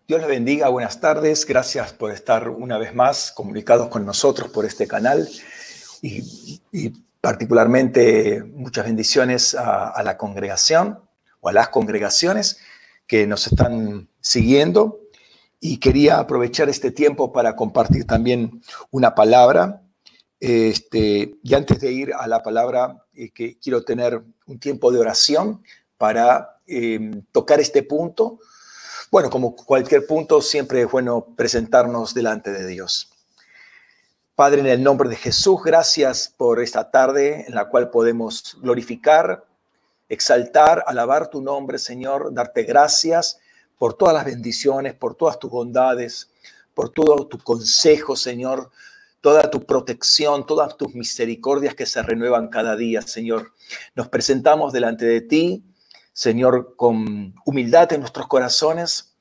Dios les bendiga, buenas tardes. Gracias por estar una vez más comunicados con nosotros por este canal y particularmente muchas bendiciones a la congregación o a las congregaciones que nos están siguiendo. Y quería aprovechar este tiempo para compartir también una palabra. Y antes de ir a la palabra, que quiero tener un tiempo de oración para tocar este punto. Bueno, como cualquier punto, siempre es bueno presentarnos delante de Dios. Padre, en el nombre de Jesús, gracias por esta tarde en la cual podemos glorificar, exaltar, alabar tu nombre, Señor, darte gracias por todas las bendiciones, por todas tus bondades, por todo tu consejo, Señor, toda tu protección, todas tus misericordias que se renuevan cada día, Señor. Nos presentamos delante de ti, Señor, con humildad en nuestros corazones,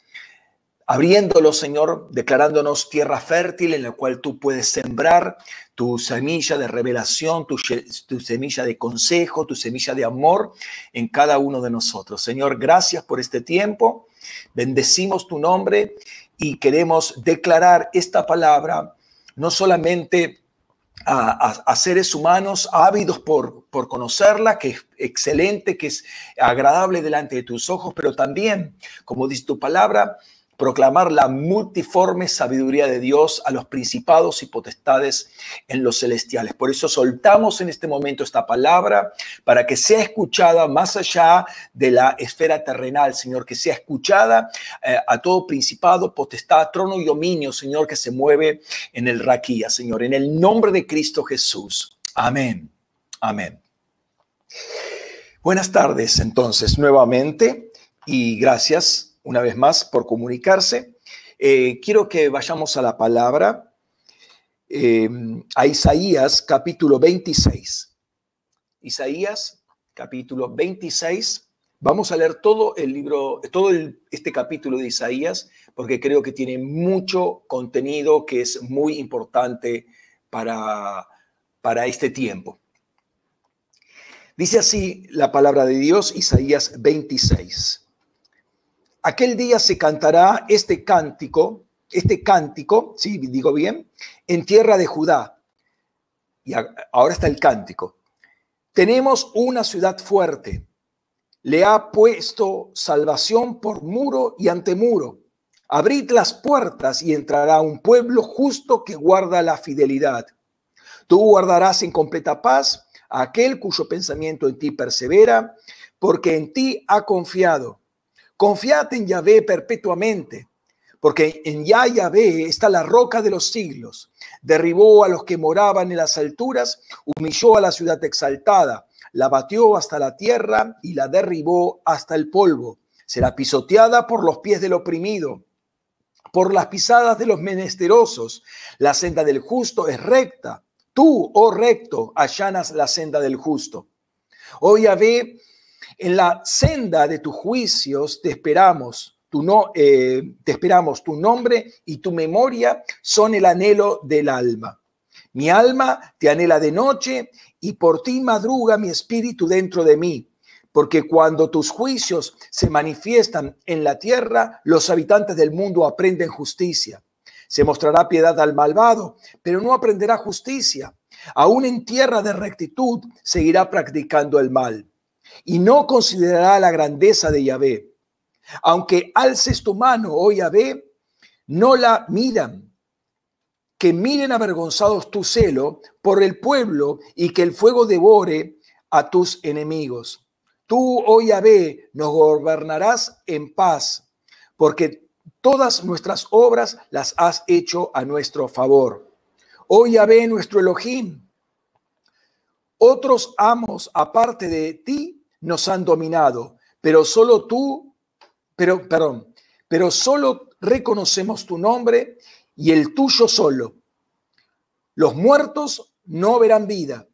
abriéndolo, Señor, declarándonos tierra fértil en la cual tú puedes sembrar tu semilla de revelación, tu semilla de consejo, tu semilla de amor en cada uno de nosotros. Señor, gracias por este tiempo. Bendecimos tu nombre y queremos declarar esta palabra no solamente a seres humanos ávidos por conocerla, que es excelente, que es agradable delante de tus ojos, pero también, como dice tu palabra, proclamar la multiforme sabiduría de Dios a los principados y potestades en los celestiales. Por eso soltamos en este momento esta palabra para que sea escuchada más allá de la esfera terrenal, Señor, que sea escuchada a todo principado, potestad, trono y dominio, Señor, que se mueve en el Raquía, Señor, en el nombre de Cristo Jesús. Amén. Amén. Buenas tardes, entonces, nuevamente, y gracias una vez más por comunicarse. Quiero que vayamos a la palabra, a Isaías capítulo 26. Isaías capítulo 26. Vamos a leer todo el libro, este capítulo de Isaías, porque creo que tiene mucho contenido que es muy importante para este tiempo. Dice así la palabra de Dios, Isaías 26. Aquel día se cantará este cántico, sí, digo bien, en tierra de Judá. Y ahora está el cántico. Tenemos una ciudad fuerte. Le ha puesto salvación por muro y antemuro. Abrid las puertas y entrará un pueblo justo que guarda la fidelidad. Tú guardarás en completa paz a aquel cuyo pensamiento en ti persevera, porque en ti ha confiado. Confiad en Yahvé perpetuamente, porque en Yahvé está la roca de los siglos. Derribó a los que moraban en las alturas, humilló a la ciudad exaltada, la batió hasta la tierra y la derribó hasta el polvo. Será pisoteada por los pies del oprimido, por las pisadas de los menesterosos. La senda del justo es recta. Tú, oh recto, allanas la senda del justo. Oh Yahvé, en la senda de tus juicios te esperamos. Tu nombre y tu memoria son el anhelo del alma. Mi alma te anhela de noche y por ti madruga mi espíritu dentro de mí. Porque cuando tus juicios se manifiestan en la tierra, los habitantes del mundo aprenden justicia. Se mostrará piedad al malvado, pero no aprenderá justicia. Aún en tierra de rectitud seguirá practicando el mal. Y no considerará la grandeza de Yahvé. Aunque alces tu mano, oh Yahvé, no la miran. Que miren avergonzados tu celo por el pueblo y que el fuego devore a tus enemigos. Tú, oh Yahvé, nos gobernarás en paz, porque todas nuestras obras las has hecho a nuestro favor. Oh Yahvé, nuestro Elohim, otros amos aparte de ti nos han dominado, pero solo reconocemos tu nombre y el tuyo solo. Los muertos no verán vida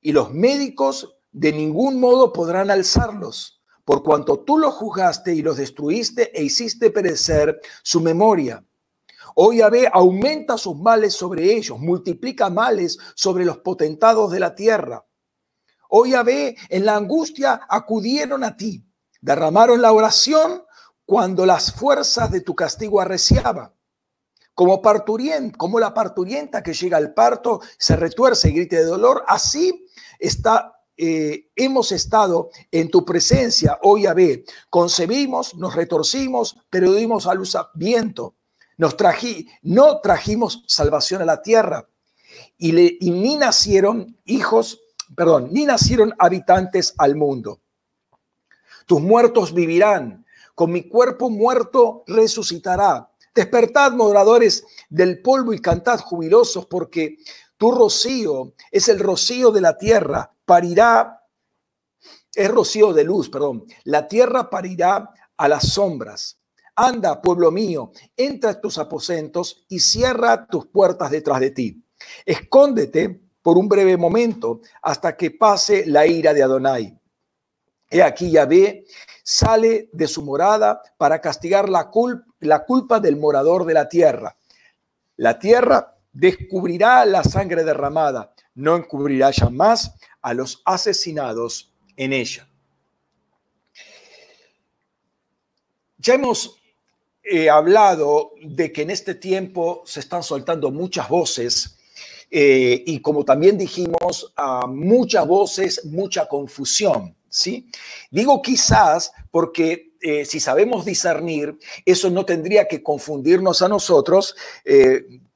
y los médicos de ningún modo podrán alzarlos, por cuanto tú los juzgaste y los destruiste e hiciste perecer su memoria. Oh Yahvé, aumenta sus males sobre ellos, multiplica males sobre los potentados de la tierra. Oh Yahvé, en la angustia acudieron a ti, derramaron la oración cuando las fuerzas de tu castigo arreciaba. Como la parturienta que llega al parto, se retuerce y grita de dolor, así hemos estado en tu presencia, oh Yahvé. Concebimos, nos retorcimos, pero dimos a luz a viento. No trajimos salvación a la tierra y ni nacieron ni nacieron habitantes al mundo. Tus muertos vivirán, con mi cuerpo muerto resucitará. Despertad, moradores del polvo, y cantad jubilosos, porque tu rocío es el rocío de la tierra, es rocío de luz, perdón. La tierra parirá a las sombras. Anda, pueblo mío, entra a tus aposentos y cierra tus puertas detrás de ti. Escóndete por un breve momento hasta que pase la ira de Adonai. He aquí Yahvé sale de su morada para castigar la culpa del morador de la tierra. La tierra descubrirá la sangre derramada, no encubrirá jamás a los asesinados en ella. Ya hemos hablado de que en este tiempo se están soltando muchas voces y como también dijimos, muchas voces, mucha confusión. ¿Sí? Digo quizás porque si sabemos discernir, eso no tendría que confundirnos a nosotros.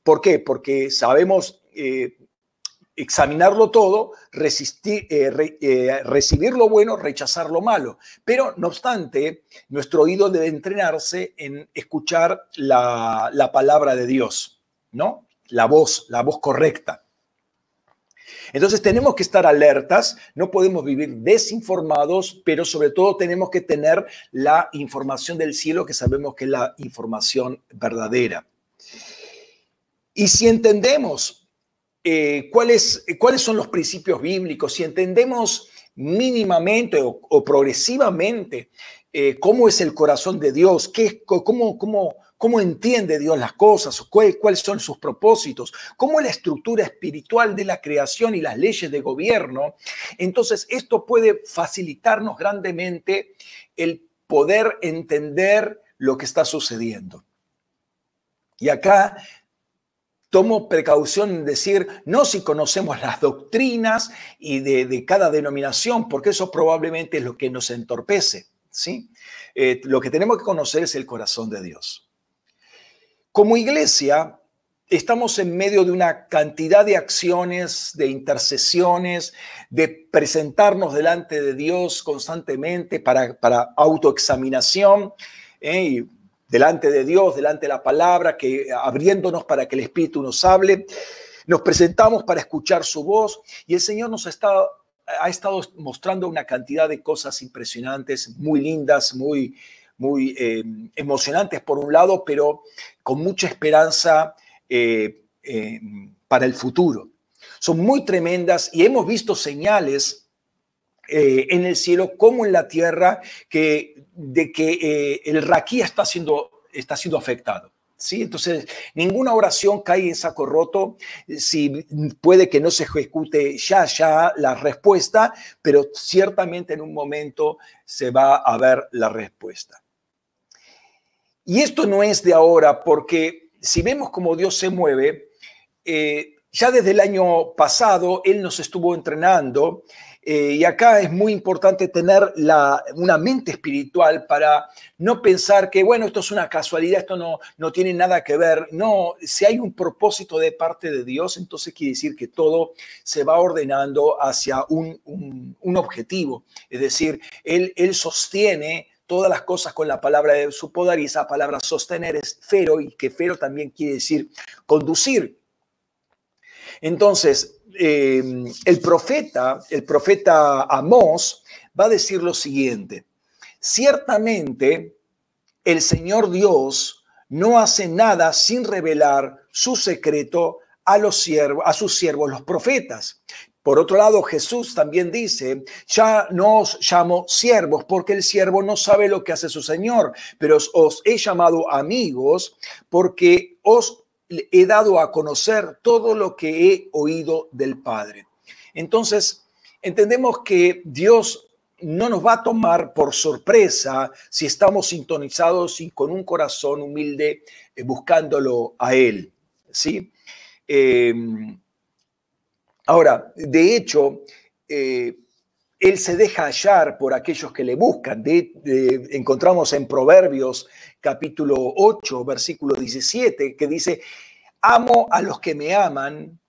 ¿Por qué? Porque sabemos examinarlo todo, recibir lo bueno, rechazar lo malo. Pero no obstante, nuestro oído debe entrenarse en escuchar la palabra de Dios, ¿no? La voz correcta. Entonces tenemos que estar alertas, no podemos vivir desinformados, pero sobre todo tenemos que tener la información del cielo, que sabemos que es la información verdadera. Y si entendemos cuáles son los principios bíblicos, si entendemos mínimamente o progresivamente cómo es el corazón de Dios, cómo entiende Dios las cosas, cuáles son sus propósitos, cómo es la estructura espiritual de la creación y las leyes de gobierno, entonces esto puede facilitarnos grandemente el poder entender lo que está sucediendo. Y acá tomo precaución en decir, no si conocemos las doctrinas y de cada denominación, porque eso probablemente es lo que nos entorpece, ¿sí? Lo que tenemos que conocer es el corazón de Dios. Como iglesia, estamos en medio de una cantidad de acciones, de intercesiones, de presentarnos delante de Dios constantemente para autoexaminación, y delante de Dios, delante de la palabra, abriéndonos para que el Espíritu nos hable. Nos presentamos para escuchar su voz y el Señor ha estado mostrando una cantidad de cosas impresionantes, muy lindas, muy emocionantes por un lado, pero con mucha esperanza para el futuro. Son muy tremendas y hemos visto señales en el cielo como en la tierra de que el raquí está siendo afectado. ¿Sí? Entonces, ninguna oración cae en saco roto, si puede que no se ejecute ya la respuesta, pero ciertamente en un momento se va a ver la respuesta. Y esto no es de ahora, porque si vemos cómo Dios se mueve, ya desde el año pasado Él nos estuvo entrenando, y acá es muy importante tener una mente espiritual para no pensar que, bueno, esto es una casualidad, esto no tiene nada que ver. No, si hay un propósito de parte de Dios, entonces quiere decir que todo se va ordenando hacia un objetivo. Es decir, Él sostiene todas las cosas con la palabra de su poder, y esa palabra sostener es fero, y que fero también quiere decir conducir. Entonces, el profeta Amós va a decir lo siguiente: ciertamente el Señor Dios no hace nada sin revelar su secreto a sus siervos los profetas. Por otro lado, Jesús también dice, ya no os llamo siervos, porque el siervo no sabe lo que hace su Señor, pero os he llamado amigos, porque os he dado a conocer todo lo que he oído del Padre. Entonces, entendemos que Dios no nos va a tomar por sorpresa si estamos sintonizados y con un corazón humilde buscándolo a Él, ¿sí? Ahora, de hecho, Él se deja hallar por aquellos que le buscan. Encontramos en Proverbios capítulo 8, versículo 17, que dice, amo a los que me aman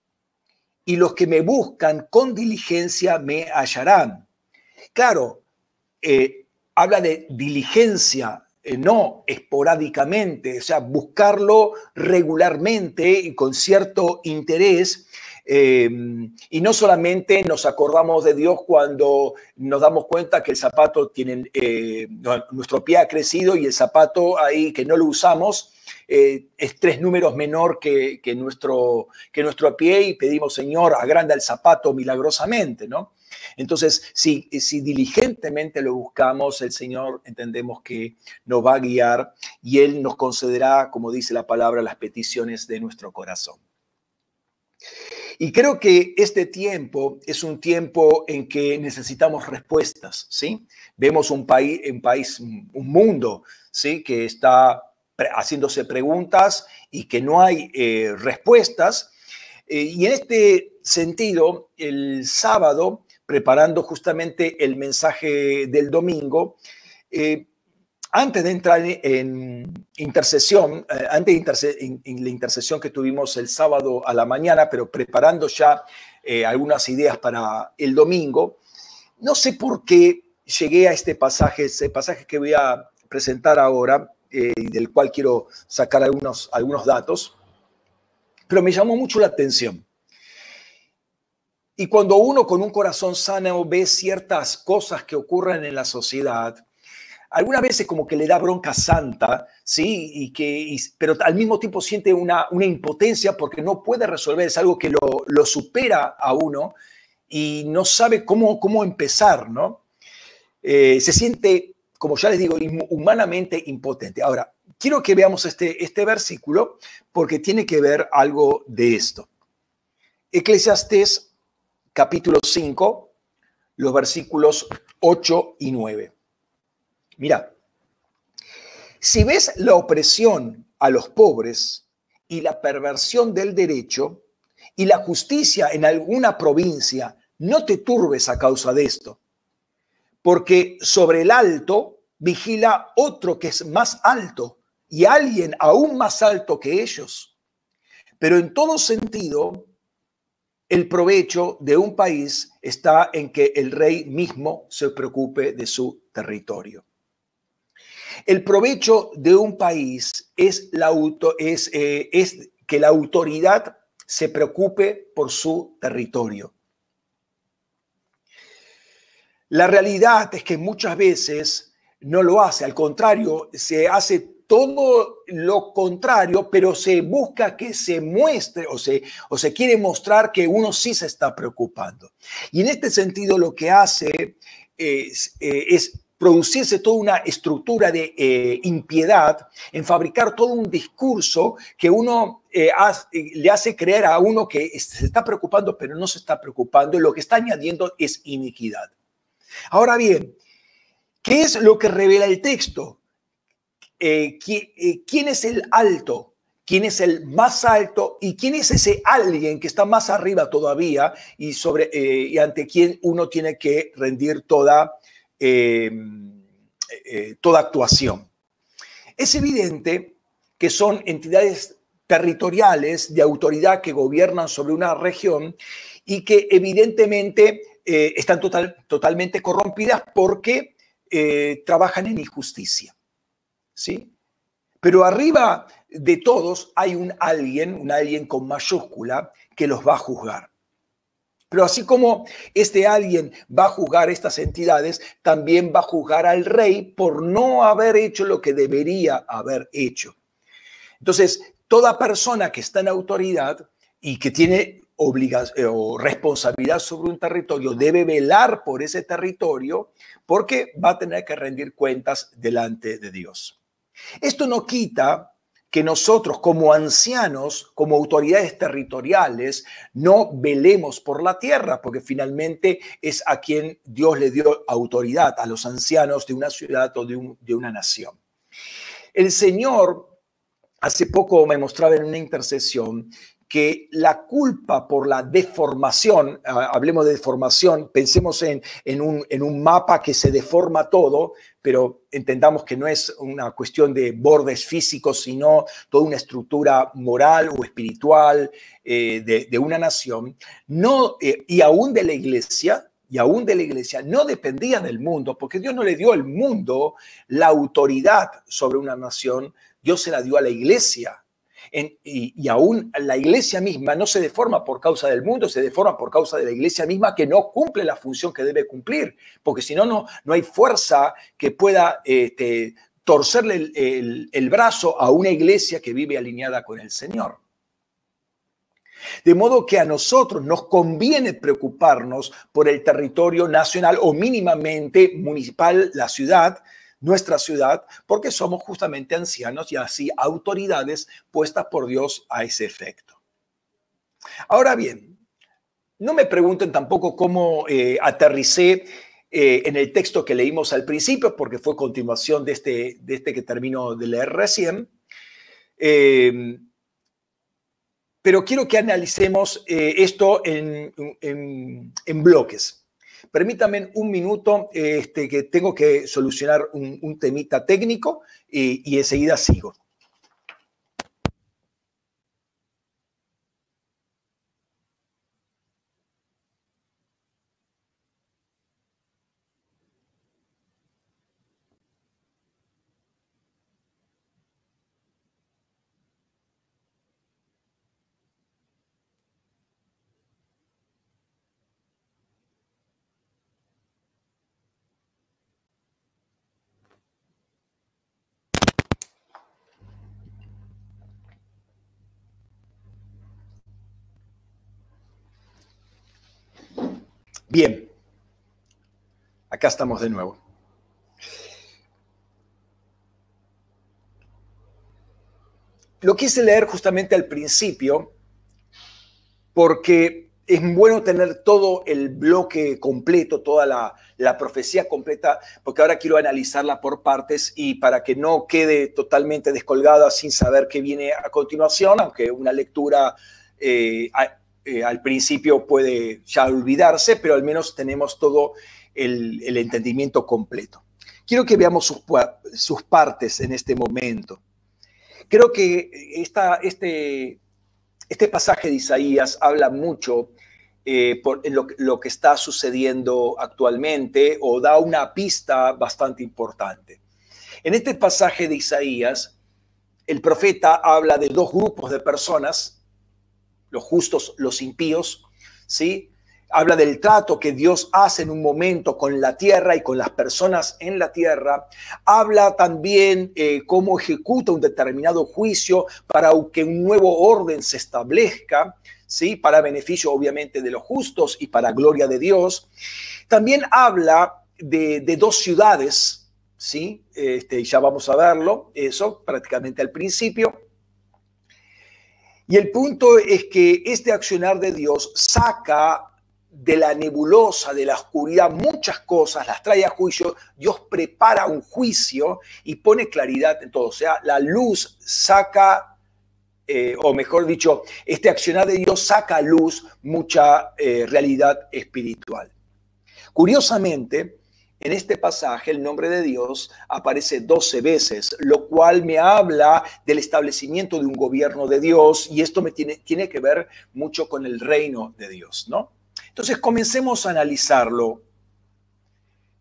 y los que me buscan con diligencia me hallarán. Claro, habla de diligencia, no esporádicamente, o sea, buscarlo regularmente y con cierto interés. Y no solamente nos acordamos de Dios cuando nos damos cuenta que el zapato tiene, nuestro pie ha crecido y el zapato ahí que no lo usamos es 3 números menor que nuestro pie y pedimos, Señor, agranda el zapato milagrosamente, ¿no? Entonces, si diligentemente lo buscamos, el Señor entendemos que nos va a guiar y Él nos concederá, como dice la palabra, las peticiones de nuestro corazón. Y creo que este tiempo es un tiempo en que necesitamos respuestas, ¿sí? Vemos un mundo, ¿sí? Que está haciéndose preguntas y que no hay respuestas. Y en este sentido, el sábado, preparando justamente el mensaje del domingo, antes de entrar en intercesión, en la intercesión que tuvimos el sábado a la mañana, pero preparando ya algunas ideas para el domingo, no sé por qué llegué a ese pasaje que voy a presentar ahora, y del cual quiero sacar algunos datos, pero me llamó mucho la atención. Y cuando uno con un corazón sano ve ciertas cosas que ocurren en la sociedad, algunas veces como que le da bronca santa, ¿sí? Pero al mismo tiempo siente una impotencia porque no puede resolver, es algo que lo supera a uno y no sabe cómo empezar, ¿no? Se siente, como ya les digo, humanamente impotente. Ahora, quiero que veamos este versículo porque tiene que ver algo de esto. Eclesiastés capítulo 5, los versículos 8 y 9. Mira, si ves la opresión a los pobres y la perversión del derecho y la justicia en alguna provincia, no te turbes a causa de esto, porque sobre el alto vigila otro que es más alto y alguien aún más alto que ellos. Pero en todo sentido, el provecho de un país está en que el rey mismo se preocupe de su territorio. El provecho de un país es que la autoridad se preocupe por su territorio. La realidad es que muchas veces no lo hace, al contrario, se hace todo lo contrario, pero se busca que se muestre o se quiere mostrar que uno sí se está preocupando. Y en este sentido lo que hace es producirse toda una estructura de impiedad en fabricar todo un discurso que uno le hace creer a uno que se está preocupando, pero no se está preocupando, y lo que está añadiendo es iniquidad. Ahora bien, ¿qué es lo que revela el texto? ¿Quién es el alto? ¿Quién es el más alto? ¿Y quién es ese alguien que está más arriba todavía y ante quien uno tiene que rendir toda actuación? Es evidente que son entidades territoriales de autoridad que gobiernan sobre una región y que evidentemente están totalmente corrompidas porque trabajan en injusticia, ¿sí? Pero arriba de todos hay un alguien con mayúscula que los va a juzgar. Pero así como este alguien va a juzgar estas entidades, también va a juzgar al rey por no haber hecho lo que debería haber hecho. Entonces, toda persona que está en autoridad y que tiene obligación o responsabilidad sobre un territorio debe velar por ese territorio porque va a tener que rendir cuentas delante de Dios. Esto no quita que nosotros como ancianos, como autoridades territoriales, no velemos por la tierra, porque finalmente es a quien Dios le dio autoridad, a los ancianos de una ciudad o de una nación. El Señor hace poco me mostraba en una intercesión que la culpa por la deformación, hablemos de deformación, pensemos en un mapa que se deforma todo, pero entendamos que no es una cuestión de bordes físicos, sino toda una estructura moral o espiritual de una nación, no, y aún de la iglesia, no dependía del mundo, porque Dios no le dio al mundo la autoridad sobre una nación, Dios se la dio a la iglesia. Y aún la iglesia misma no se deforma por causa del mundo, se deforma por causa de la iglesia misma que no cumple la función que debe cumplir, porque si no, no hay fuerza que pueda torcerle el brazo a una iglesia que vive alineada con el Señor. De modo que a nosotros nos conviene preocuparnos por el territorio nacional o mínimamente municipal, la ciudad, nuestra ciudad, porque somos justamente ancianos y así autoridades puestas por Dios a ese efecto. Ahora bien, no me pregunten tampoco cómo aterricé en el texto que leímos al principio, porque fue continuación de este que termino de leer recién. Pero quiero que analicemos esto en bloques. Permítanme un minuto que tengo que solucionar un temita técnico y enseguida sigo. Bien, acá estamos de nuevo. Lo quise leer justamente al principio porque es bueno tener todo el bloque completo, toda la profecía completa, porque ahora quiero analizarla por partes y para que no quede totalmente descolgada sin saber qué viene a continuación, aunque una lectura al principio puede ya olvidarse, pero al menos tenemos todo el entendimiento completo. Quiero que veamos sus partes en este momento. Creo que este pasaje de Isaías habla mucho en lo que está sucediendo actualmente o da una pista bastante importante. En este pasaje de Isaías, el profeta habla de dos grupos de personas, los justos, los impíos, ¿sí? Habla del trato que Dios hace en un momento con la tierra y con las personas en la tierra. Habla también cómo ejecuta un determinado juicio para que un nuevo orden se establezca, ¿sí? Para beneficio obviamente de los justos y para gloria de Dios. También habla de dos ciudades, ¿sí? Ya vamos a verlo, eso prácticamente al principio. Y el punto es que este accionar de Dios saca de la nebulosa, de la oscuridad, muchas cosas, las trae a juicio. Dios prepara un juicio y pone claridad en todo. O sea, la luz saca, o mejor dicho, este accionar de Dios saca a luz mucha realidad espiritual. Curiosamente, en este pasaje el nombre de Dios aparece 12 veces, lo cual me habla del establecimiento de un gobierno de Dios y esto tiene que ver mucho con el reino de Dios, ¿no? Entonces comencemos a analizarlo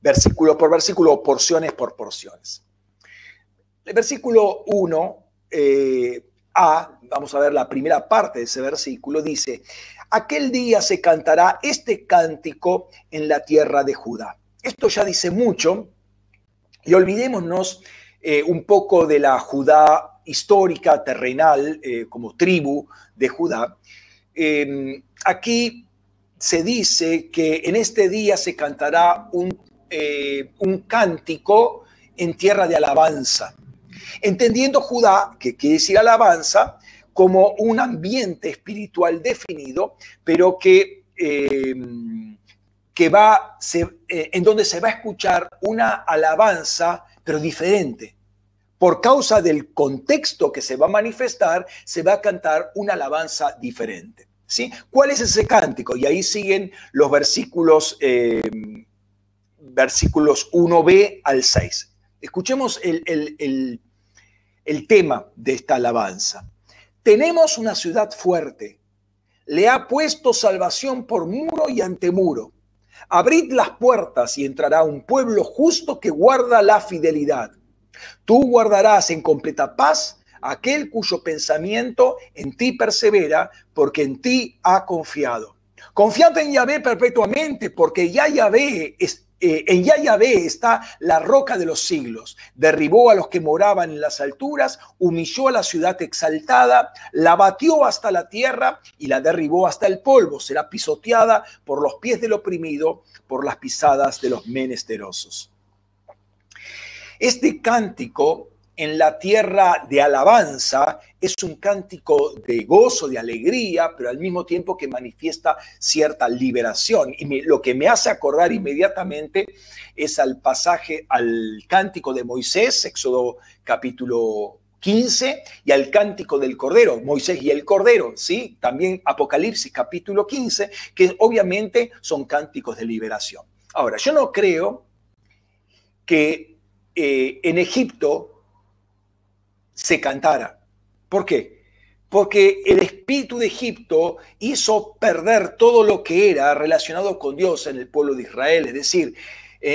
versículo por versículo, porciones por porciones. El versículo 1, vamos a ver la primera parte de ese versículo, dice: aquel día se cantará este cántico en la tierra de Judá. Esto ya dice mucho y olvidémonos un poco de la Judá histórica, terrenal, como tribu de Judá. Aquí se dice que en este día se cantará un cántico en tierra de alabanza. entendiendo Judá, que quiere decir alabanza, como un ambiente espiritual definido, pero en donde se va a escuchar una alabanza, pero diferente. Por causa del contexto que se va a manifestar, se va a cantar una alabanza diferente, ¿sí? ¿Cuál es ese cántico? Y ahí siguen los versículos 1b al 6. Escuchemos el tema de esta alabanza. Tenemos una ciudad fuerte, le ha puesto salvación por muro y antemuro. Abrid las puertas y entrará un pueblo justo que guarda la fidelidad. Tú guardarás en completa paz aquel cuyo pensamiento en ti persevera, porque en ti ha confiado. Confiad en Yahvé perpetuamente, porque en Yahvé está la roca de los siglos. Derribó a los que moraban en las alturas, humilló a la ciudad exaltada, la batió hasta la tierra y la derribó hasta el polvo. Será pisoteada por los pies del oprimido, por las pisadas de los menesterosos. Este cántico en la tierra de alabanza es un cántico de gozo, de alegría, pero al mismo tiempo que manifiesta cierta liberación. Y lo que me hace acordar inmediatamente es al cántico de Moisés, Éxodo capítulo 15, y al cántico del Cordero, Moisés y el Cordero, ¿sí? También Apocalipsis capítulo 15, que obviamente son cánticos de liberación. Ahora, yo no creo que en Egipto se cantara. ¿Por qué? Porque el espíritu de Egipto hizo perder todo lo que era relacionado con Dios en el pueblo de Israel. Es decir,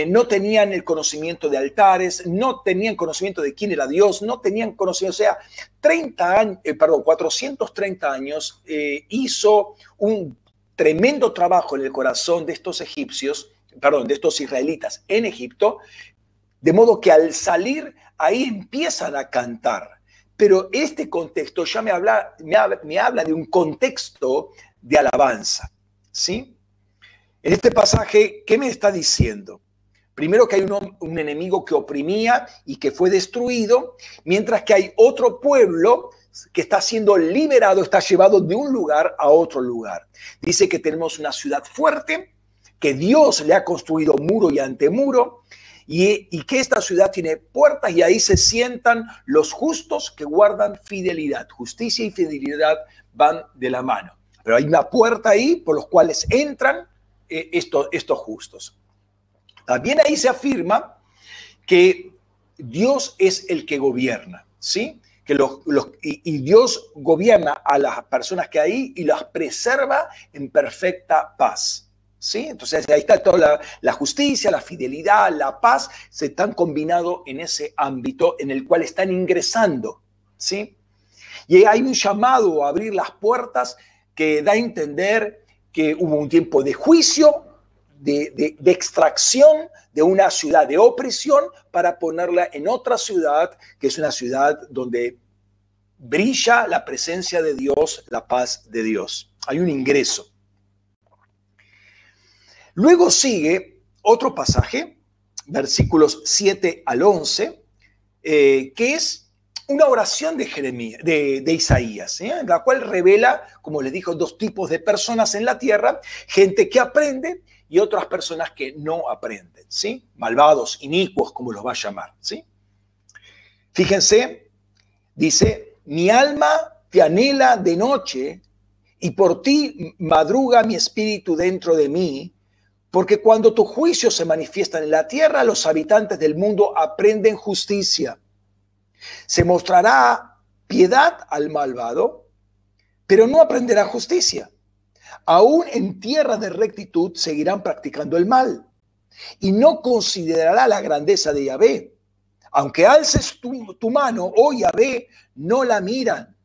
no tenían el conocimiento de altares, no tenían conocimiento de quién era Dios, no tenían conocimiento. O sea, 430 años hizo un tremendo trabajo en el corazón de estos de estos israelitas en Egipto, de modo que al salir ahí empiezan a cantar. Pero este contexto ya me habla de un contexto de alabanza, ¿sí? En este pasaje, ¿qué me está diciendo? Primero que hay un enemigo que oprimía y que fue destruido, mientras que hay otro pueblo que está siendo liberado, está llevado de un lugar a otro lugar. Dice que tenemos una ciudad fuerte, que Dios le ha construido muro y antemuro, y que esta ciudad tiene puertas y ahí se sientan los justos que guardan fidelidad. Justicia y fidelidad van de la mano. Pero hay una puerta ahí por los cuales entran estos justos. También ahí se afirma que Dios es el que gobierna, ¿sí? Y Dios gobierna a las personas que hay y las preserva en perfecta paz. ¿Sí? Entonces ahí está toda la justicia, la fidelidad, la paz, se están combinados en ese ámbito en el cual están ingresando, ¿sí? Y hay un llamado a abrir las puertas que da a entender que hubo un tiempo de juicio, de extracción de una ciudad de opresión para ponerla en otra ciudad, que es una ciudad donde brilla la presencia de Dios, la paz de Dios. Hay un ingreso. Luego sigue otro pasaje, versículos 7 al 11, que es una oración de Isaías, en la cual revela, como les dijo, dos tipos de personas en la tierra: gente que aprende y otras personas que no aprenden, ¿sí? Malvados, inicuos, como los va a llamar, ¿sí? Fíjense, dice: mi alma te anhela de noche y por ti madruga mi espíritu dentro de mí. Porque cuando tus juicios se manifiestan en la tierra, los habitantes del mundo aprenden justicia. Se mostrará piedad al malvado, pero no aprenderá justicia. Aún en tierra de rectitud seguirán practicando el mal. Y no considerará la grandeza de Yahvé. Aunque alces tu mano, oh Yahvé, no la miran.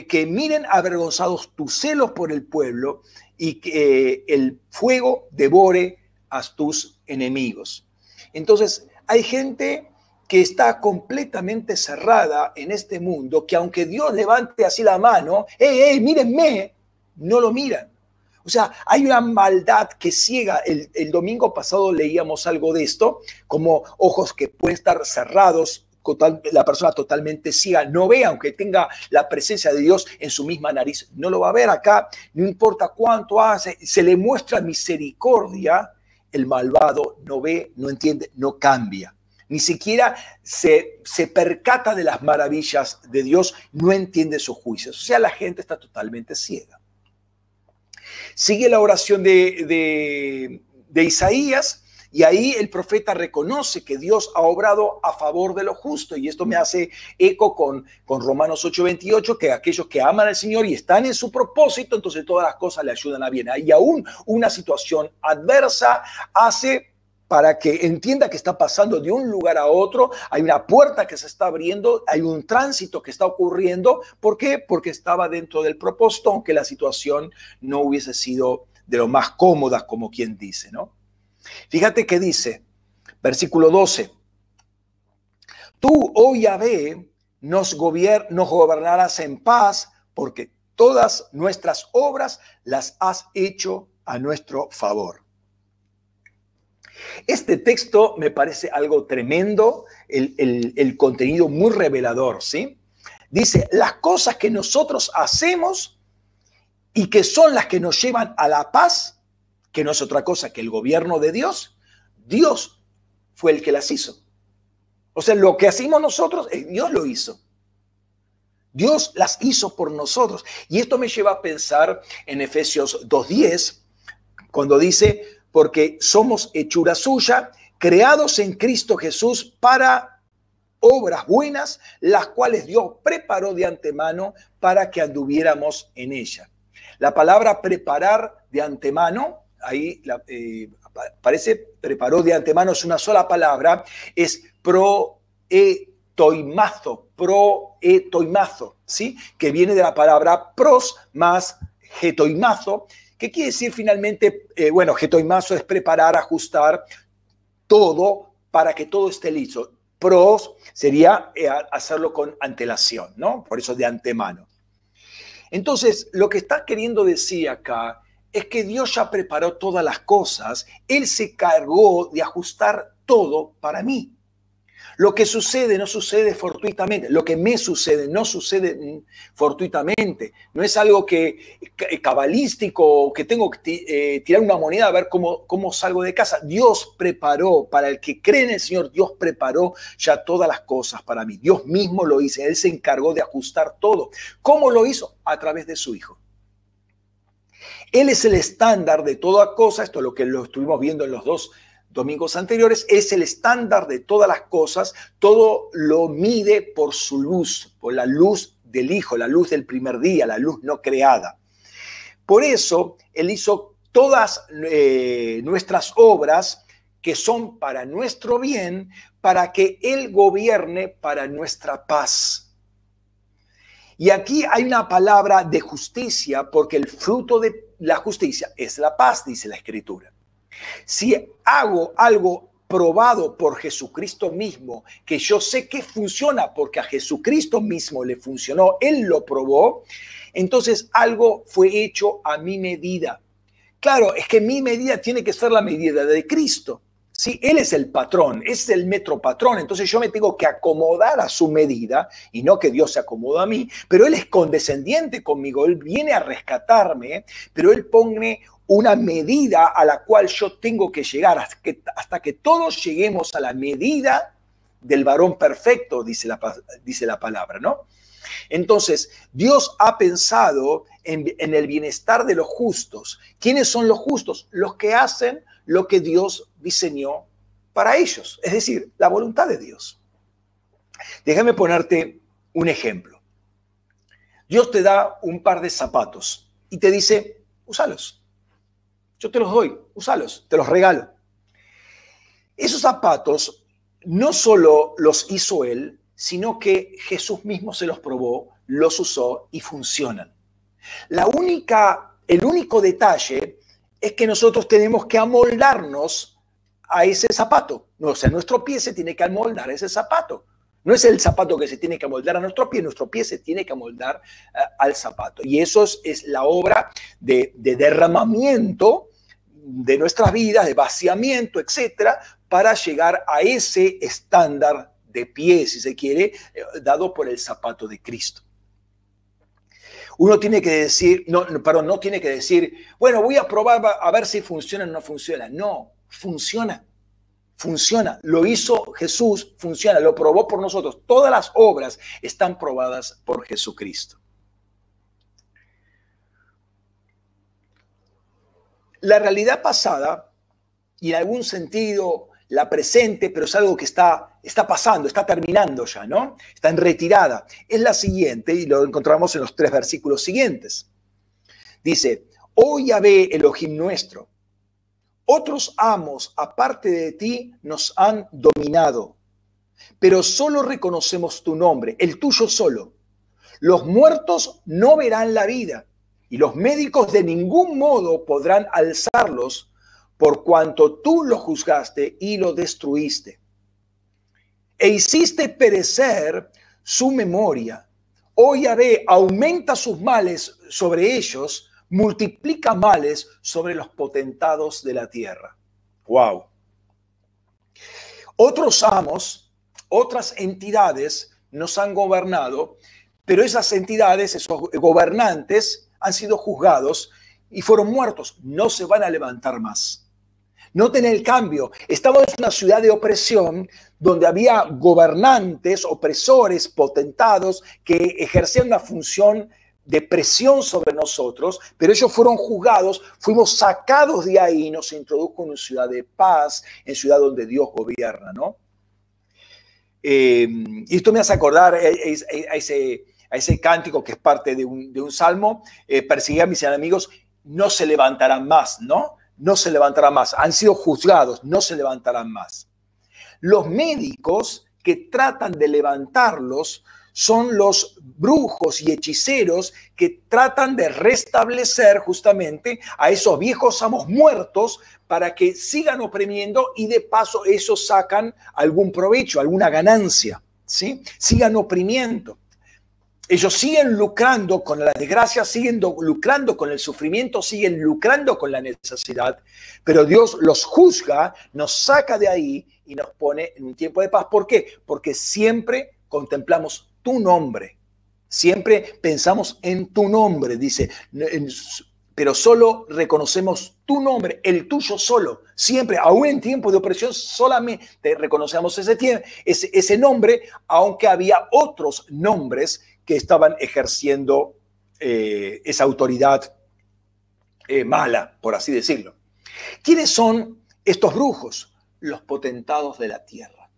Que miren avergonzados tus celos por el pueblo y que el fuego devore a tus enemigos. Entonces, hay gente que está completamente cerrada en este mundo, que aunque Dios levante así la mano, mírenme, no lo miran. O sea, hay una maldad que ciega. El domingo pasado leíamos algo de esto, como ojos que pueden estar cerrados la persona totalmente ciega no ve, aunque tenga la presencia de Dios en su misma nariz, no lo va a ver acá, no importa cuánto hace, se le muestra misericordia, el malvado no ve, no entiende, no cambia. Ni siquiera se percata de las maravillas de Dios, no entiende sus juicios. O sea, la gente está totalmente ciega. Sigue la oración de Isaías, y ahí el profeta reconoce que Dios ha obrado a favor de lo justo. Y esto me hace eco con Romanos 8:28, que aquellos que aman al Señor y están en su propósito, entonces todas las cosas le ayudan a bien. Y aún una situación adversa hace para que entienda que está pasando de un lugar a otro, hay una puerta que se está abriendo, hay un tránsito que está ocurriendo. ¿Por qué? Porque estaba dentro del propósito, aunque la situación no hubiese sido de lo más cómoda, como quien dice, ¿no? Fíjate que dice, versículo 12, tú, oh Yahvé, nos gobernarás en paz, porque todas nuestras obras las has hecho a nuestro favor. Este texto me parece algo tremendo, el contenido muy revelador, ¿sí? Dice, las cosas que nosotros hacemos y que son las que nos llevan a la paz, que no es otra cosa que el gobierno de Dios, Dios fue el que las hizo. O sea, lo que hacemos nosotros, Dios lo hizo. Dios las hizo por nosotros. Y esto me lleva a pensar en Efesios 2:10, cuando dice, porque somos hechura suya, creados en Cristo Jesús para obras buenas, las cuales Dios preparó de antemano para que anduviéramos en ella. La palabra preparar de antemano, ahí parece preparó de antemano, es una sola palabra, es proetoimazo, ¿sí? Que viene de la palabra pros más getoimazo, que quiere decir finalmente, getoimazo es preparar, ajustar todo para que todo esté listo. Pros sería hacerlo con antelación, ¿no? Por eso de antemano. Entonces, lo que está queriendo decir acá es que Dios ya preparó todas las cosas. Él se cargó de ajustar todo para mí. Lo que sucede no sucede fortuitamente. Lo que me sucede no sucede fortuitamente. No es algo cabalístico, que tengo que tirar una moneda a ver cómo salgo de casa. Dios preparó, para el que cree en el Señor, Dios preparó ya todas las cosas para mí. Dios mismo lo hizo. Él se encargó de ajustar todo. ¿Cómo lo hizo? A través de su Hijo. Él es el estándar de toda cosa. Esto es lo que lo estuvimos viendo en los dos domingos anteriores, es el estándar de todas las cosas, todo lo mide por su luz, por la luz del Hijo, la luz del primer día, la luz no creada. Por eso, Él hizo todas nuestras obras que son para nuestro bien, para que Él gobierne para nuestra paz. Y aquí hay una palabra de justicia, porque el fruto de la justicia es la paz, dice la Escritura. Si hago algo probado por Jesucristo mismo, que yo sé que funciona porque a Jesucristo mismo le funcionó, Él lo probó, entonces algo fue hecho a mi medida. Claro, es que mi medida tiene que ser la medida de Cristo. Sí, Él es el patrón, es el metro patrón, entonces yo me tengo que acomodar a su medida y no que Dios se acomoda a mí, pero Él es condescendiente conmigo, Él viene a rescatarme, pero Él pone una medida a la cual yo tengo que llegar hasta que todos lleguemos a la medida del varón perfecto, dice la palabra, ¿no? Entonces, Dios ha pensado en el bienestar de los justos. ¿Quiénes son los justos? Los que hacen lo que Dios diseñó para ellos, es decir, la voluntad de Dios. Déjame ponerte un ejemplo. Dios te da un par de zapatos y te dice, úsalos. Yo te los doy, úsalos, te los regalo. Esos zapatos no solo los hizo Él, sino que Jesús mismo se los probó, los usó y funcionan. El único detalle es que nosotros tenemos que amoldarnos a ese zapato. O sea, nuestro pie se tiene que amoldar a ese zapato. No es el zapato que se tiene que amoldar a nuestro pie se tiene que amoldar al zapato. Y eso es la obra de derramamiento de nuestras vidas, de vaciamiento, etcétera, para llegar a ese estándar de pie, si se quiere, dado por el zapato de Cristo. Uno tiene que decir, no tiene que decir, bueno, voy a probar a ver si funciona o no funciona. No, funciona. Funciona, lo hizo Jesús, funciona, lo probó por nosotros. Todas las obras están probadas por Jesucristo. La realidad pasada, y en algún sentido la presente, pero es algo que está pasando, está terminando ya, ¿no? Está en retirada. Es la siguiente, y lo encontramos en los 3 versículos siguientes. Dice, oh Yahvé Elohim nuestro, otros amos, aparte de ti, nos han dominado, pero solo reconocemos tu nombre, el tuyo solo. Los muertos no verán la vida, y los médicos de ningún modo podrán alzarlos, por cuanto tú lo juzgaste y lo destruiste. E hiciste perecer su memoria. Oh Yahvé, aumenta sus males sobre ellos, multiplica males sobre los potentados de la tierra. Wow. Otros amos, otras entidades nos han gobernado, pero esas entidades, esos gobernantes, han sido juzgados y fueron muertos. No se van a levantar más. Noten el cambio. Estamos en una ciudad de opresión donde había gobernantes, opresores, potentados que ejercían una función de presión sobre nosotros, pero ellos fueron juzgados, fuimos sacados de ahí y nos introdujo en una ciudad de paz, en ciudad donde Dios gobierna, ¿no? Y esto me hace acordar a ese cántico que es parte de un salmo, perseguí a mis enemigos, no se levantarán más, ¿no? No se levantarán más, han sido juzgados, no se levantarán más. Los médicos que tratan de levantarlos son los brujos y hechiceros que tratan de restablecer justamente a esos viejos amos muertos para que sigan oprimiendo y de paso ellos sacan algún provecho, alguna ganancia, ¿sí? Sigan oprimiendo. Ellos siguen lucrando con la desgracia, siguen lucrando con el sufrimiento, siguen lucrando con la necesidad, pero Dios los juzga, nos saca de ahí y nos pone en un tiempo de paz. ¿Por qué? Porque siempre contemplamos tu nombre, siempre pensamos en tu nombre, dice, pero solo reconocemos tu nombre, el tuyo solo, siempre, aún en tiempos de opresión, solamente reconocemos ese nombre, aunque había otros nombres que estaban ejerciendo esa autoridad mala, por así decirlo. ¿Quiénes son estos brujos? Los potentados de la tierra.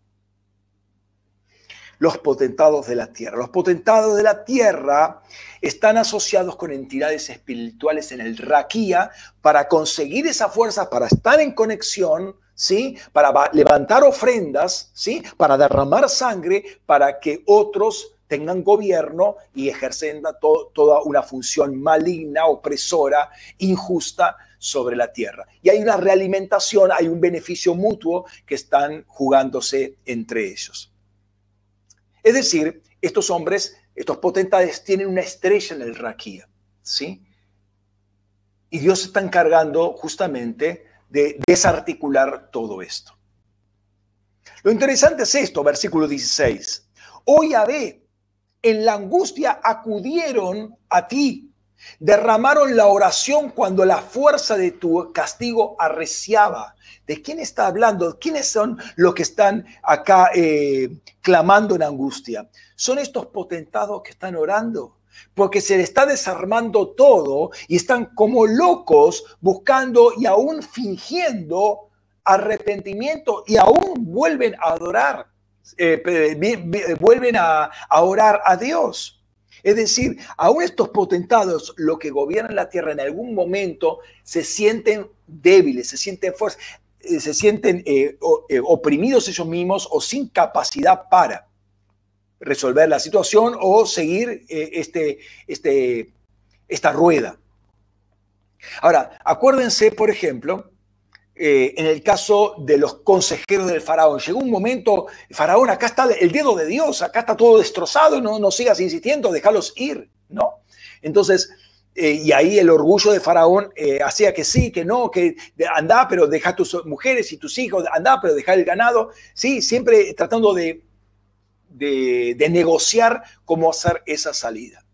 Los potentados de la tierra. Los potentados de la tierra están asociados con entidades espirituales en el Raquía para conseguir esa fuerza, para estar en conexión, ¿sí? Para levantar ofrendas, ¿sí? Para derramar sangre, para que otros tengan gobierno y ejercen toda una función maligna, opresora, injusta sobre la tierra. Y hay una realimentación, hay un beneficio mutuo que están jugándose entre ellos. Es decir, estos hombres, estos potentates tienen una estrella en el Raquía, ¿sí? Y Dios se está encargando justamente de desarticular todo esto. Lo interesante es esto, versículo 16. Oh Yahvé, en la angustia acudieron a ti, derramaron la oración cuando la fuerza de tu castigo arreciaba. ¿De quién está hablando? ¿Quiénes son los que están acá clamando en angustia? Son estos potentados que están orando, porque se le está desarmando todo y están como locos buscando y aún fingiendo arrepentimiento y aún vuelven a adorar, vuelven a orar a Dios. Es decir, aún estos potentados, los que gobiernan la tierra en algún momento, se sienten débiles, se sienten fuertes, se sienten oprimidos ellos mismos o sin capacidad para resolver la situación o seguir esta rueda. Ahora, acuérdense, por ejemplo, en el caso de los consejeros del faraón. Llegó un momento, faraón, acá está el dedo de Dios, acá está todo destrozado, no sigas insistiendo, déjalos ir, ¿no? Entonces, y ahí el orgullo de faraón hacía que sí, que no, que andá, pero deja tus mujeres y tus hijos, andá, pero deja el ganado, sí, siempre tratando de de negociar cómo hacer esa salida.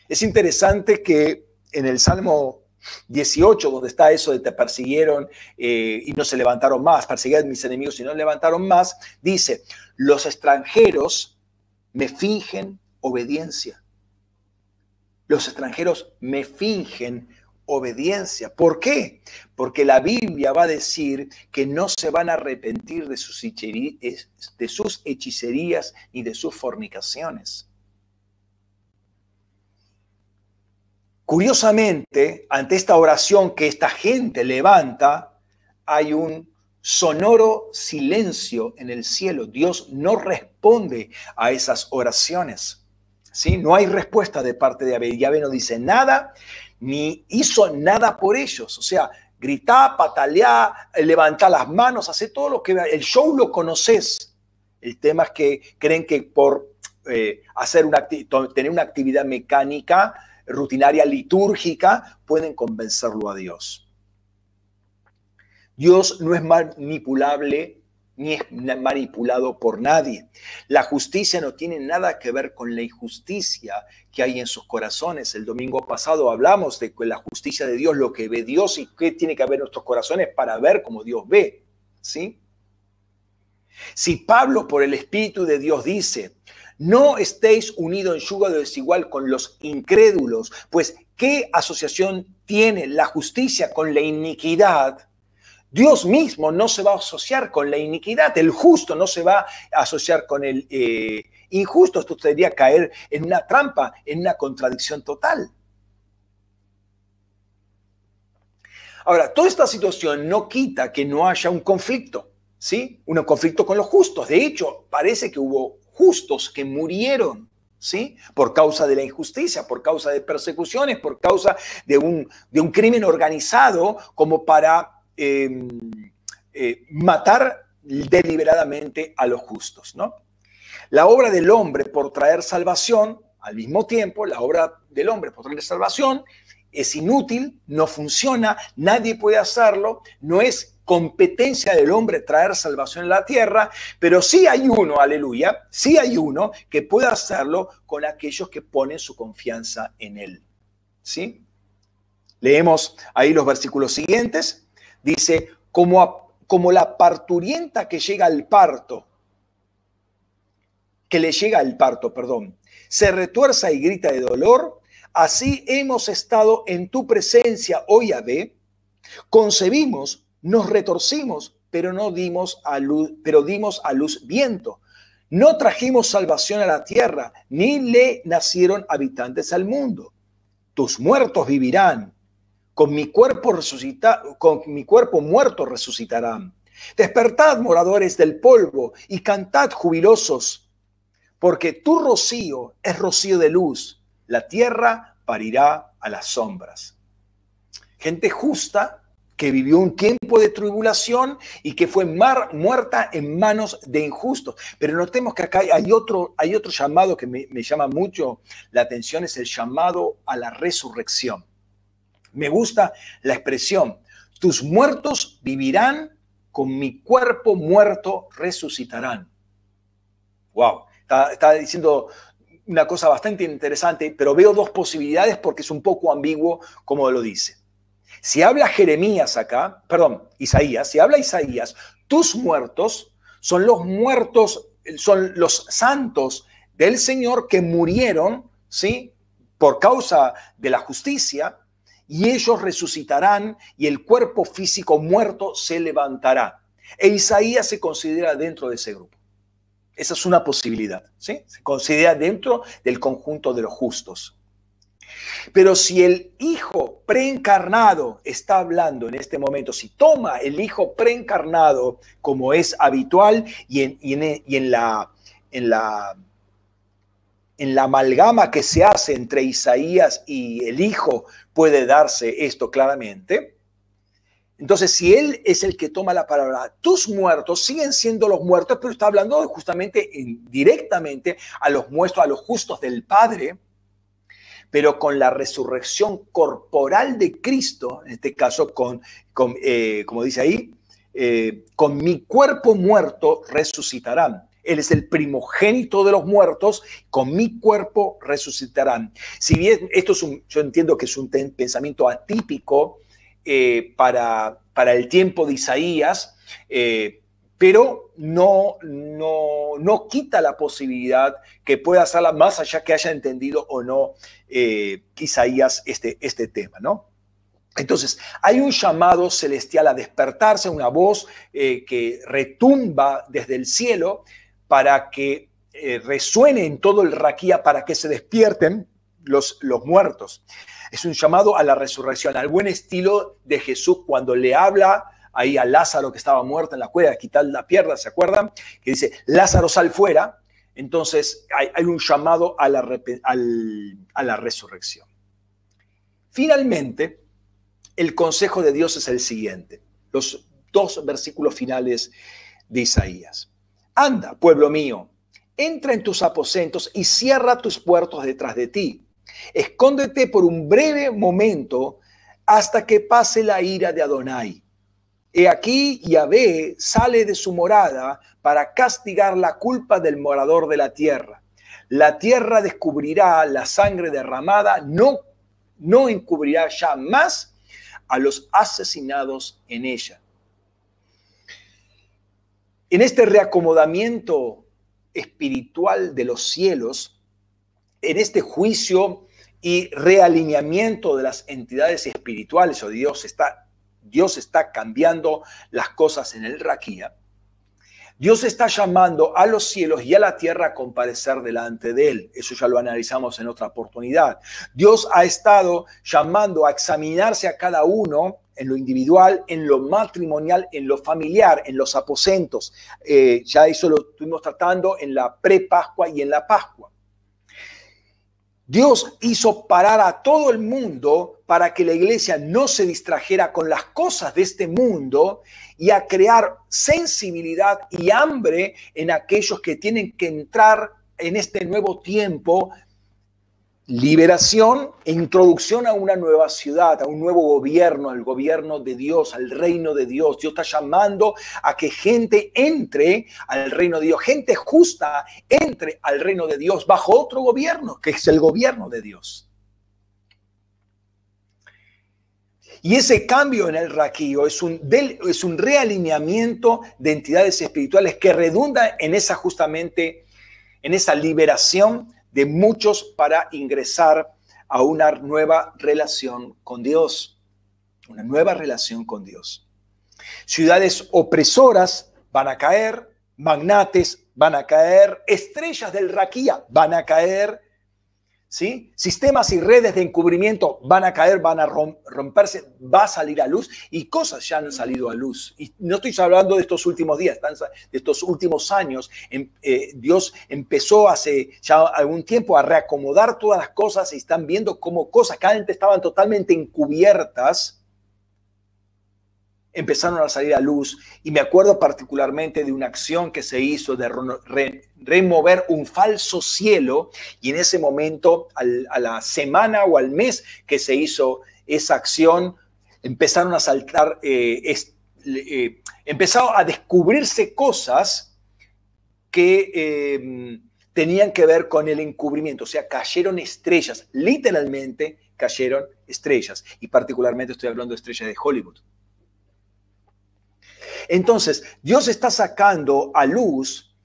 Es interesante que en el Salmo 18, donde está eso de te persiguieron y no se levantaron más, persiguieron mis enemigos y no levantaron más, dice, los extranjeros me fingen obediencia. Los extranjeros me fingen obediencia. ¿Por qué? Porque la Biblia va a decir que no se van a arrepentir de sus hechicerías ni de sus fornicaciones. Curiosamente, ante esta oración que esta gente levanta, hay un sonoro silencio en el cielo. Dios no responde a esas oraciones, ¿sí? No hay respuesta de parte de Yahvé. Yahvé no dice nada, ni hizo nada por ellos. O sea, gritá, pataleá, levantá las manos, hace todo lo que... El show lo conoces. El tema es que creen que por tener una actividad mecánica, rutinaria, litúrgica, pueden convencerlo a Dios. Dios no es manipulable ni es manipulado por nadie. La justicia no tiene nada que ver con la injusticia que hay en sus corazones. El domingo pasado hablamos de la justicia de Dios, lo que ve Dios y qué tiene que haber en nuestros corazones para ver como Dios ve, ¿sí? Si Pablo por el Espíritu de Dios dice, no estéis unidos en yugo desigual con los incrédulos, pues ¿qué asociación tiene la justicia con la iniquidad? Dios mismo no se va a asociar con la iniquidad, el justo no se va a asociar con el injusto. Esto sería caer en una trampa, en una contradicción total. Ahora, toda esta situación no quita que no haya un conflicto, ¿sí? Un conflicto con los justos. De hecho, parece que hubo justos que murieron, ¿sí? Por causa de la injusticia, por causa de persecuciones, por causa de un crimen organizado como para matar deliberadamente a los justos, ¿no? La obra del hombre por traer salvación, al mismo tiempo, la obra del hombre por traer salvación es inútil, no funciona, nadie puede hacerlo, no es competencia del hombre traer salvación a la tierra, pero sí hay uno, aleluya, sí hay uno que puede hacerlo con aquellos que ponen su confianza en él, ¿sí? Leemos ahí los versículos siguientes. Dice, como la parturienta que llega al parto, se retuerza y grita de dolor, así hemos estado en tu presencia, oh Yahvé, concebimos, nos retorcimos, pero dimos a luz viento. No trajimos salvación a la tierra, ni le nacieron habitantes al mundo. Tus muertos vivirán. Con mi cuerpo muerto resucitarán. Despertad, moradores del polvo, y cantad jubilosos, porque tu rocío es rocío de luz. La tierra parirá a las sombras. Gente justa que vivió un tiempo de tribulación y que fue muerta en manos de injustos. Pero notemos que acá hay otro llamado que me llama mucho la atención, es el llamado a la resurrección. Me gusta la expresión, tus muertos vivirán, con mi cuerpo muerto resucitarán. Wow, está diciendo una cosa bastante interesante, pero veo dos posibilidades porque es un poco ambiguo como lo dice. Si habla Isaías, si habla Isaías, tus muertos son los santos del Señor que murieron, ¿sí? Por causa de la justicia, y ellos resucitarán y el cuerpo físico muerto se levantará. E Isaías se considera dentro de ese grupo. Esa es una posibilidad, ¿sí? Se considera dentro del conjunto de los justos. Pero si el Hijo preencarnado está hablando en este momento, si toma el Hijo preencarnado como es habitual y en la amalgama que se hace entre Isaías y el Hijo puede darse esto claramente. Entonces, si Él es el que toma la palabra, tus muertos siguen siendo los muertos, pero está hablando justamente directamente a los justos del Padre, pero con la resurrección corporal de Cristo, en este caso como dice ahí, con mi cuerpo muerto resucitarán. Él es el primogénito de los muertos, con mi cuerpo resucitarán. Si bien esto es yo entiendo que es un pensamiento atípico para el tiempo de Isaías, pero no quita la posibilidad que pueda hacerla más allá que haya entendido o no Isaías este tema, ¿no? Entonces, hay un llamado celestial a despertarse, una voz que retumba desde el cielo para que resuene en todo el Raquía, para que se despierten los muertos. Es un llamado a la resurrección, al buen estilo de Jesús cuando le habla ahí a Lázaro que estaba muerto en la cueva, quitar la pierna, ¿se acuerdan? Que dice, Lázaro, sal fuera. Entonces, hay un llamado a la resurrección. Finalmente, el consejo de Dios es el siguiente, los 2 versículos finales de Isaías. Anda, pueblo mío, entra en tus aposentos y cierra tus puertos detrás de ti. Escóndete por un breve momento hasta que pase la ira de Adonai. He aquí, Yahvé sale de su morada para castigar la culpa del morador de la tierra. La tierra descubrirá la sangre derramada, no encubrirá ya más a los asesinados en ella. En este reacomodamiento espiritual de los cielos, en este juicio y realineamiento de las entidades espirituales, o Dios está cambiando las cosas en el Raquía, Dios está llamando a los cielos y a la tierra a comparecer delante de Él. Eso ya lo analizamos en otra oportunidad. Dios ha estado llamando a examinarse a cada uno en lo individual, en lo matrimonial, en lo familiar, en los aposentos. Ya eso lo estuvimos tratando en la pre-Pascua y en la Pascua. Dios hizo parar a todo el mundo para que la iglesia no se distrajera con las cosas de este mundo y a crear sensibilidad y hambre en aquellos que tienen que entrar en este nuevo tiempo, liberación e introducción a una nueva ciudad, a un nuevo gobierno, al gobierno de Dios, al reino de Dios. Dios está llamando a que gente entre al reino de Dios, gente justa entre al reino de Dios bajo otro gobierno, que es el gobierno de Dios. Y ese cambio en el Raquío es un realineamiento de entidades espirituales que redunda en esa liberación de muchos para ingresar a una nueva relación con Dios. Una nueva relación con Dios. Ciudades opresoras van a caer, magnates van a caer, estrellas del Raquía van a caer, ¿sí? Sistemas y redes de encubrimiento van a caer, van a romperse, va a salir a luz y cosas ya han salido a luz. Y no estoy hablando de estos últimos días, de estos últimos años. Dios empezó hace ya algún tiempo a reacomodar todas las cosas y están viendo cómo cosas que antes estaban totalmente encubiertas empezaron a salir a luz. Y me acuerdo particularmente de una acción que se hizo de remover un falso cielo, y en ese momento, a la semana o al mes que se hizo esa acción, empezaron a saltar, empezaron a descubrirse cosas que tenían que ver con el encubrimiento. O sea, cayeron estrellas, literalmente cayeron estrellas, y particularmente estoy hablando de estrellas de Hollywood. Entonces, Dios está sacando a luz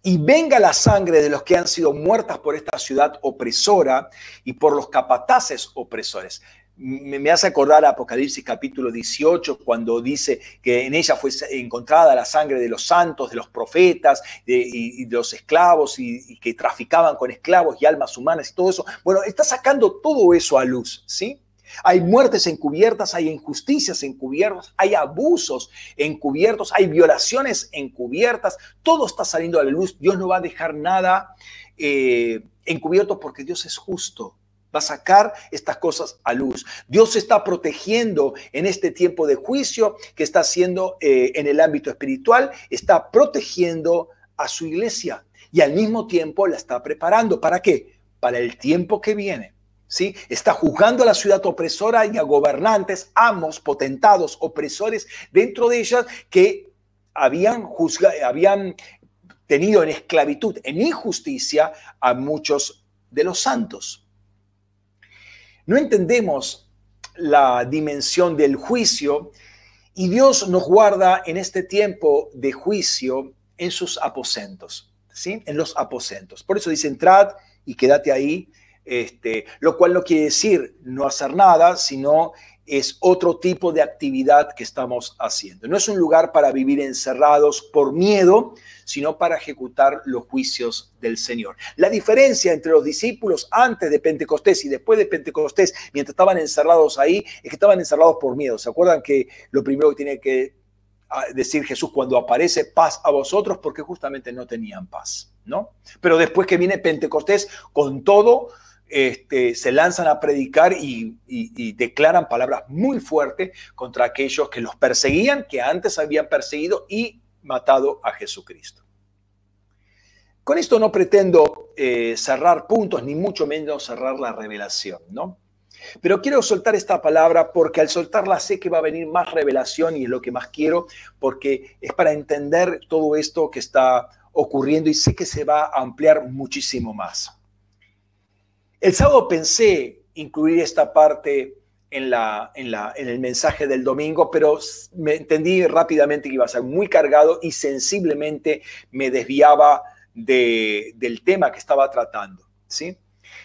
y venga la sangre de los que han sido muertas por esta ciudad opresora y por los capataces opresores. Me hace acordar a Apocalipsis capítulo 18, cuando dice que en ella fue encontrada la sangre de los santos, de los profetas y de los esclavos y que traficaban con esclavos y almas humanas y todo eso. Bueno, está sacando todo eso a luz, ¿sí? Hay muertes encubiertas, hay injusticias encubiertas, hay abusos encubiertos, hay violaciones encubiertas. Todo está saliendo a la luz. Dios no va a dejar nada encubierto porque Dios es justo. Va a sacar estas cosas a luz. Dios se está protegiendo en este tiempo de juicio que está haciendo en el ámbito espiritual. Está protegiendo a su iglesia y al mismo tiempo la está preparando. ¿Para qué? Para el tiempo que viene. ¿Sí? Está juzgando a la ciudad opresora y a gobernantes, amos, potentados, opresores dentro de ellas que habían tenido en esclavitud, en injusticia, a muchos de los santos. No entendemos la dimensión del juicio y Dios nos guarda en este tiempo de juicio en sus aposentos, ¿sí? En los aposentos. Por eso dice, entrad y quédate ahí, lo cual no quiere decir no hacer nada, sino es otro tipo de actividad que estamos haciendo. No es un lugar para vivir encerrados por miedo, sino para ejecutar los juicios del Señor. La diferencia entre los discípulos antes de Pentecostés y después de Pentecostés, mientras estaban encerrados ahí, es que estaban encerrados por miedo. ¿Se acuerdan que lo primero que tiene que decir Jesús cuando aparece, paz a vosotros? Porque justamente no tenían paz, ¿no? Pero después que viene Pentecostés, con todo, se lanzan a predicar y declaran palabras muy fuertes contra aquellos que los perseguían, que antes habían perseguido y matado a Jesucristo. Con esto no pretendo cerrar puntos, ni mucho menos cerrar la revelación, ¿no? Pero quiero soltar esta palabra porque al soltarla sé que va a venir más revelación y es lo que más quiero, porque es para entender todo esto que está ocurriendo y sé que se va a ampliar muchísimo más. El sábado pensé incluir esta parte en el mensaje del domingo, pero me entendí rápidamente que iba a ser muy cargado y sensiblemente me desviaba del tema que estaba tratando, ¿sí?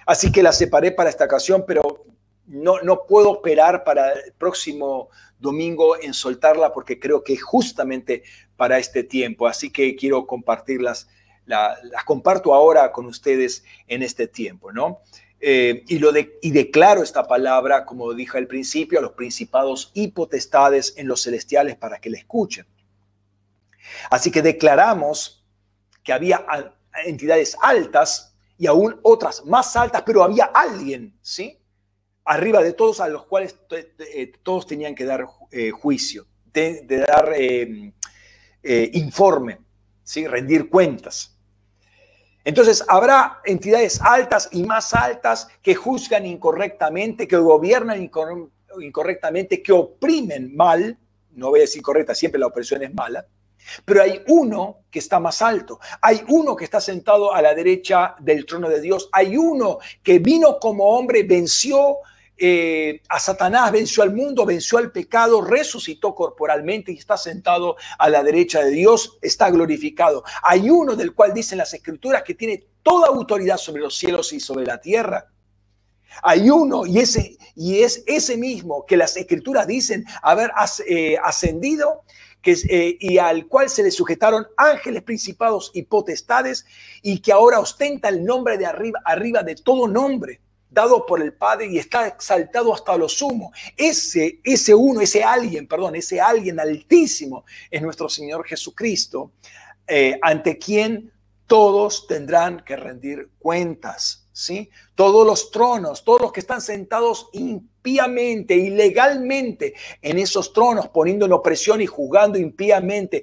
Así que la separé para esta ocasión, pero no puedo esperar para el próximo domingo en soltarla porque creo que es justamente para este tiempo. Así que quiero compartirlas, las comparto ahora con ustedes en este tiempo, ¿no? Y declaro esta palabra, como dije al principio, a los principados y potestades en los celestiales para que la escuchen. Así que declaramos que había entidades altas y aún otras más altas, pero había alguien, ¿sí?, arriba de todos, a los cuales todos tenían que dar juicio, de dar informe, ¿sí?, rendir cuentas. Entonces, habrá entidades altas y más altas que juzgan incorrectamente, que gobiernan incorrectamente, que oprimen mal. No voy a decir correcta, siempre la opresión es mala. Pero hay uno que está más alto. Hay uno que está sentado a la derecha del trono de Dios. Hay uno que vino como hombre, venció a Satanás, venció al mundo, venció al pecado, resucitó corporalmente y está sentado a la derecha de Dios, está glorificado. Hay uno del cual dicen las Escrituras que tiene toda autoridad sobre los cielos y sobre la tierra. Hay uno y es ese mismo que las Escrituras dicen haber ascendido, y al cual se le sujetaron ángeles, principados y potestades, y que ahora ostenta el nombre de arriba de todo nombre, dado por el Padre, y está exaltado hasta lo sumo. Ese alguien altísimo es nuestro Señor Jesucristo, ante quien todos tendrán que rendir cuentas, ¿sí? Todos los tronos, todos los que están sentados impíamente, ilegalmente en esos tronos, poniendo en opresión y juzgando impíamente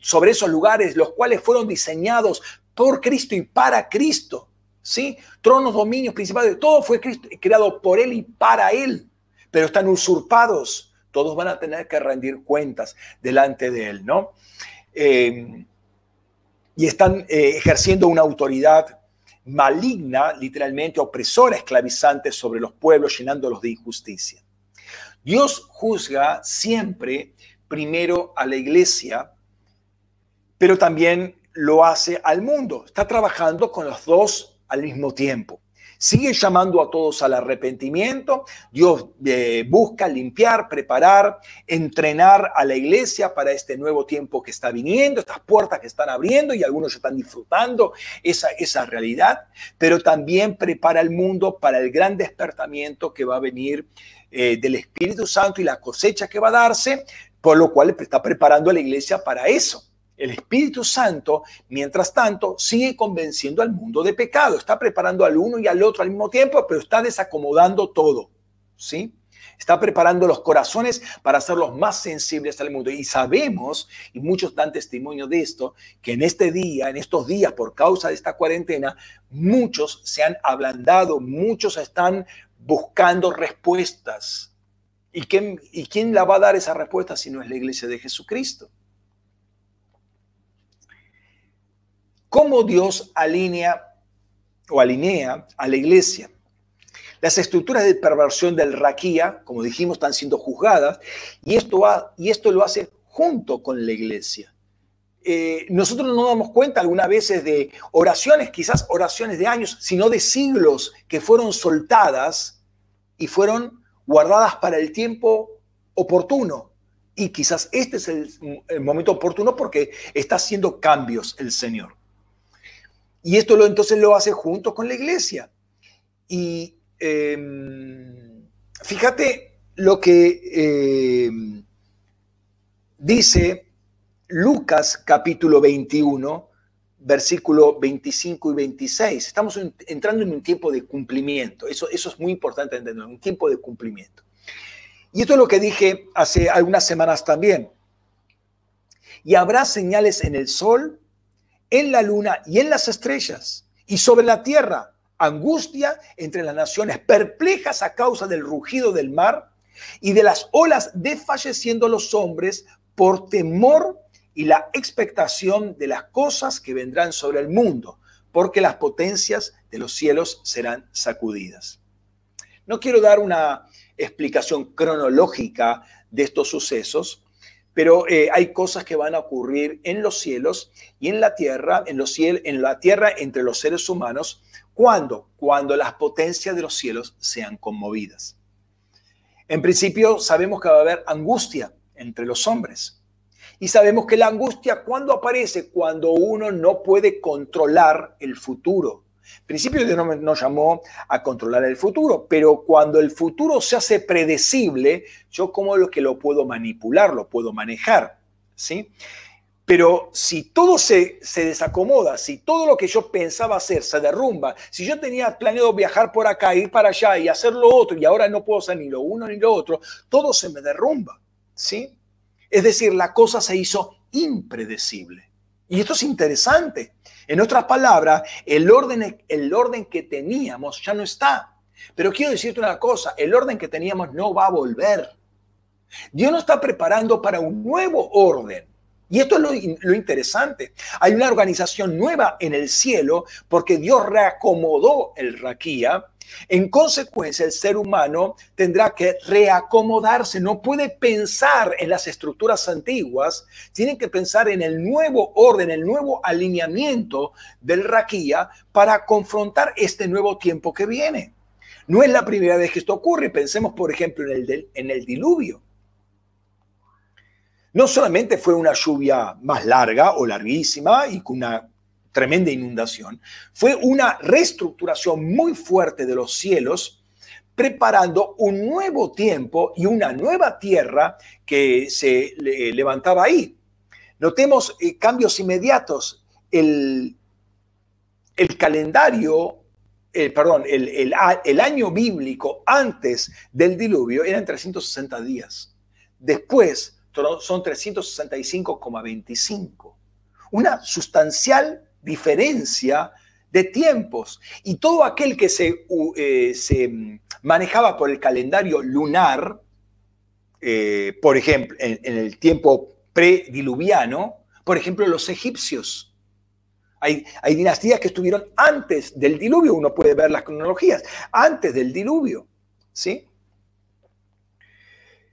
sobre esos lugares, los cuales fueron diseñados por Cristo y para Cristo, ¿sí? Tronos, dominios, principados, todo fue creado por Él y para Él, pero están usurpados. Todos van a tener que rendir cuentas delante de Él, ¿no? Y están ejerciendo una autoridad maligna, literalmente opresora, esclavizante sobre los pueblos, llenándolos de injusticia. Dios juzga siempre primero a la iglesia, pero también lo hace al mundo. Está trabajando con los dos al mismo tiempo. Sigue llamando a todos al arrepentimiento. Dios busca limpiar, preparar, entrenar a la iglesia para este nuevo tiempo que está viniendo, estas puertas que están abriendo y algunos ya están disfrutando esa realidad, pero también prepara al mundo para el gran despertamiento que va a venir del Espíritu Santo y la cosecha que va a darse, por lo cual está preparando a la iglesia para eso. El Espíritu Santo, mientras tanto, sigue convenciendo al mundo de pecado. Está preparando al uno y al otro al mismo tiempo, pero está desacomodando todo, ¿sí? Está preparando los corazones para hacerlos más sensibles al mundo. Y sabemos, y muchos dan testimonio de esto, que en estos días, por causa de esta cuarentena, muchos se han ablandado, muchos están buscando respuestas. ¿Y quién la va a dar esa respuesta si no es la iglesia de Jesucristo? cómo Dios alinea a la iglesia. Las estructuras de perversión del raquía, como dijimos, están siendo juzgadas y esto lo hace junto con la iglesia. Nosotros no nos damos cuenta algunas veces de oraciones, quizás oraciones de años, sino de siglos que fueron soltadas y fueron guardadas para el tiempo oportuno. Y quizás este es el momento oportuno porque está haciendo cambios el Señor. Y esto entonces lo hace junto con la iglesia. Y fíjate lo que dice Lucas capítulo 21, versículo 25 y 26. Estamos entrando en un tiempo de cumplimiento. Eso es muy importante entender, un tiempo de cumplimiento. Y esto es lo que dije hace algunas semanas también. Y habrá señales en el sol, en la luna y en las estrellas, y sobre la tierra angustia entre las naciones, perplejas a causa del rugido del mar y de las olas, desfalleciendo los hombres por temor y la expectación de las cosas que vendrán sobre el mundo, porque las potencias de los cielos serán sacudidas. No quiero dar una explicación cronológica de estos sucesos, pero hay cosas que van a ocurrir en los cielos y en la tierra, en la tierra entre los seres humanos, cuando las potencias de los cielos sean conmovidas. En principio sabemos que va a haber angustia entre los hombres. Y sabemos que la angustia, ¿cuándo aparece? Cuando uno no puede controlar el futuro. En principio Dios no nos llamó a controlar el futuro, pero cuando el futuro se hace predecible, yo como lo que lo puedo manipular, lo puedo manejar, ¿sí? Pero si todo se desacomoda, si todo lo que yo pensaba hacer se derrumba, si yo tenía planeado viajar por acá, ir para allá y hacer lo otro, y ahora no puedo hacer ni lo uno ni lo otro, todo se me derrumba, ¿sí? Es decir, la cosa se hizo impredecible. Y esto es interesante. En otras palabras, el orden que teníamos ya no está. Pero quiero decirte una cosa, el orden que teníamos no va a volver. Dios nos está preparando para un nuevo orden. Y esto es lo interesante. Hay una organización nueva en el cielo porque Dios reacomodó el raquía. En consecuencia, el ser humano tendrá que reacomodarse. No puede pensar en las estructuras antiguas. Tiene que pensar en el nuevo orden, el nuevo alineamiento del raquía para confrontar este nuevo tiempo que viene. No es la primera vez que esto ocurre. Pensemos, por ejemplo, en el diluvio. No solamente fue una lluvia más larga o larguísima y con una tremenda inundación, fue una reestructuración muy fuerte de los cielos, preparando un nuevo tiempo y una nueva tierra que se levantaba ahí. Notemos cambios inmediatos. El calendario, el año bíblico antes del diluvio eran 360 días. Después son 365,25. Una sustancial diferencia de tiempos. Y todo aquel que se manejaba por el calendario lunar, por ejemplo, en el tiempo prediluviano, por ejemplo, los egipcios. Hay dinastías que estuvieron antes del diluvio, uno puede ver las cronologías, antes del diluvio, ¿sí?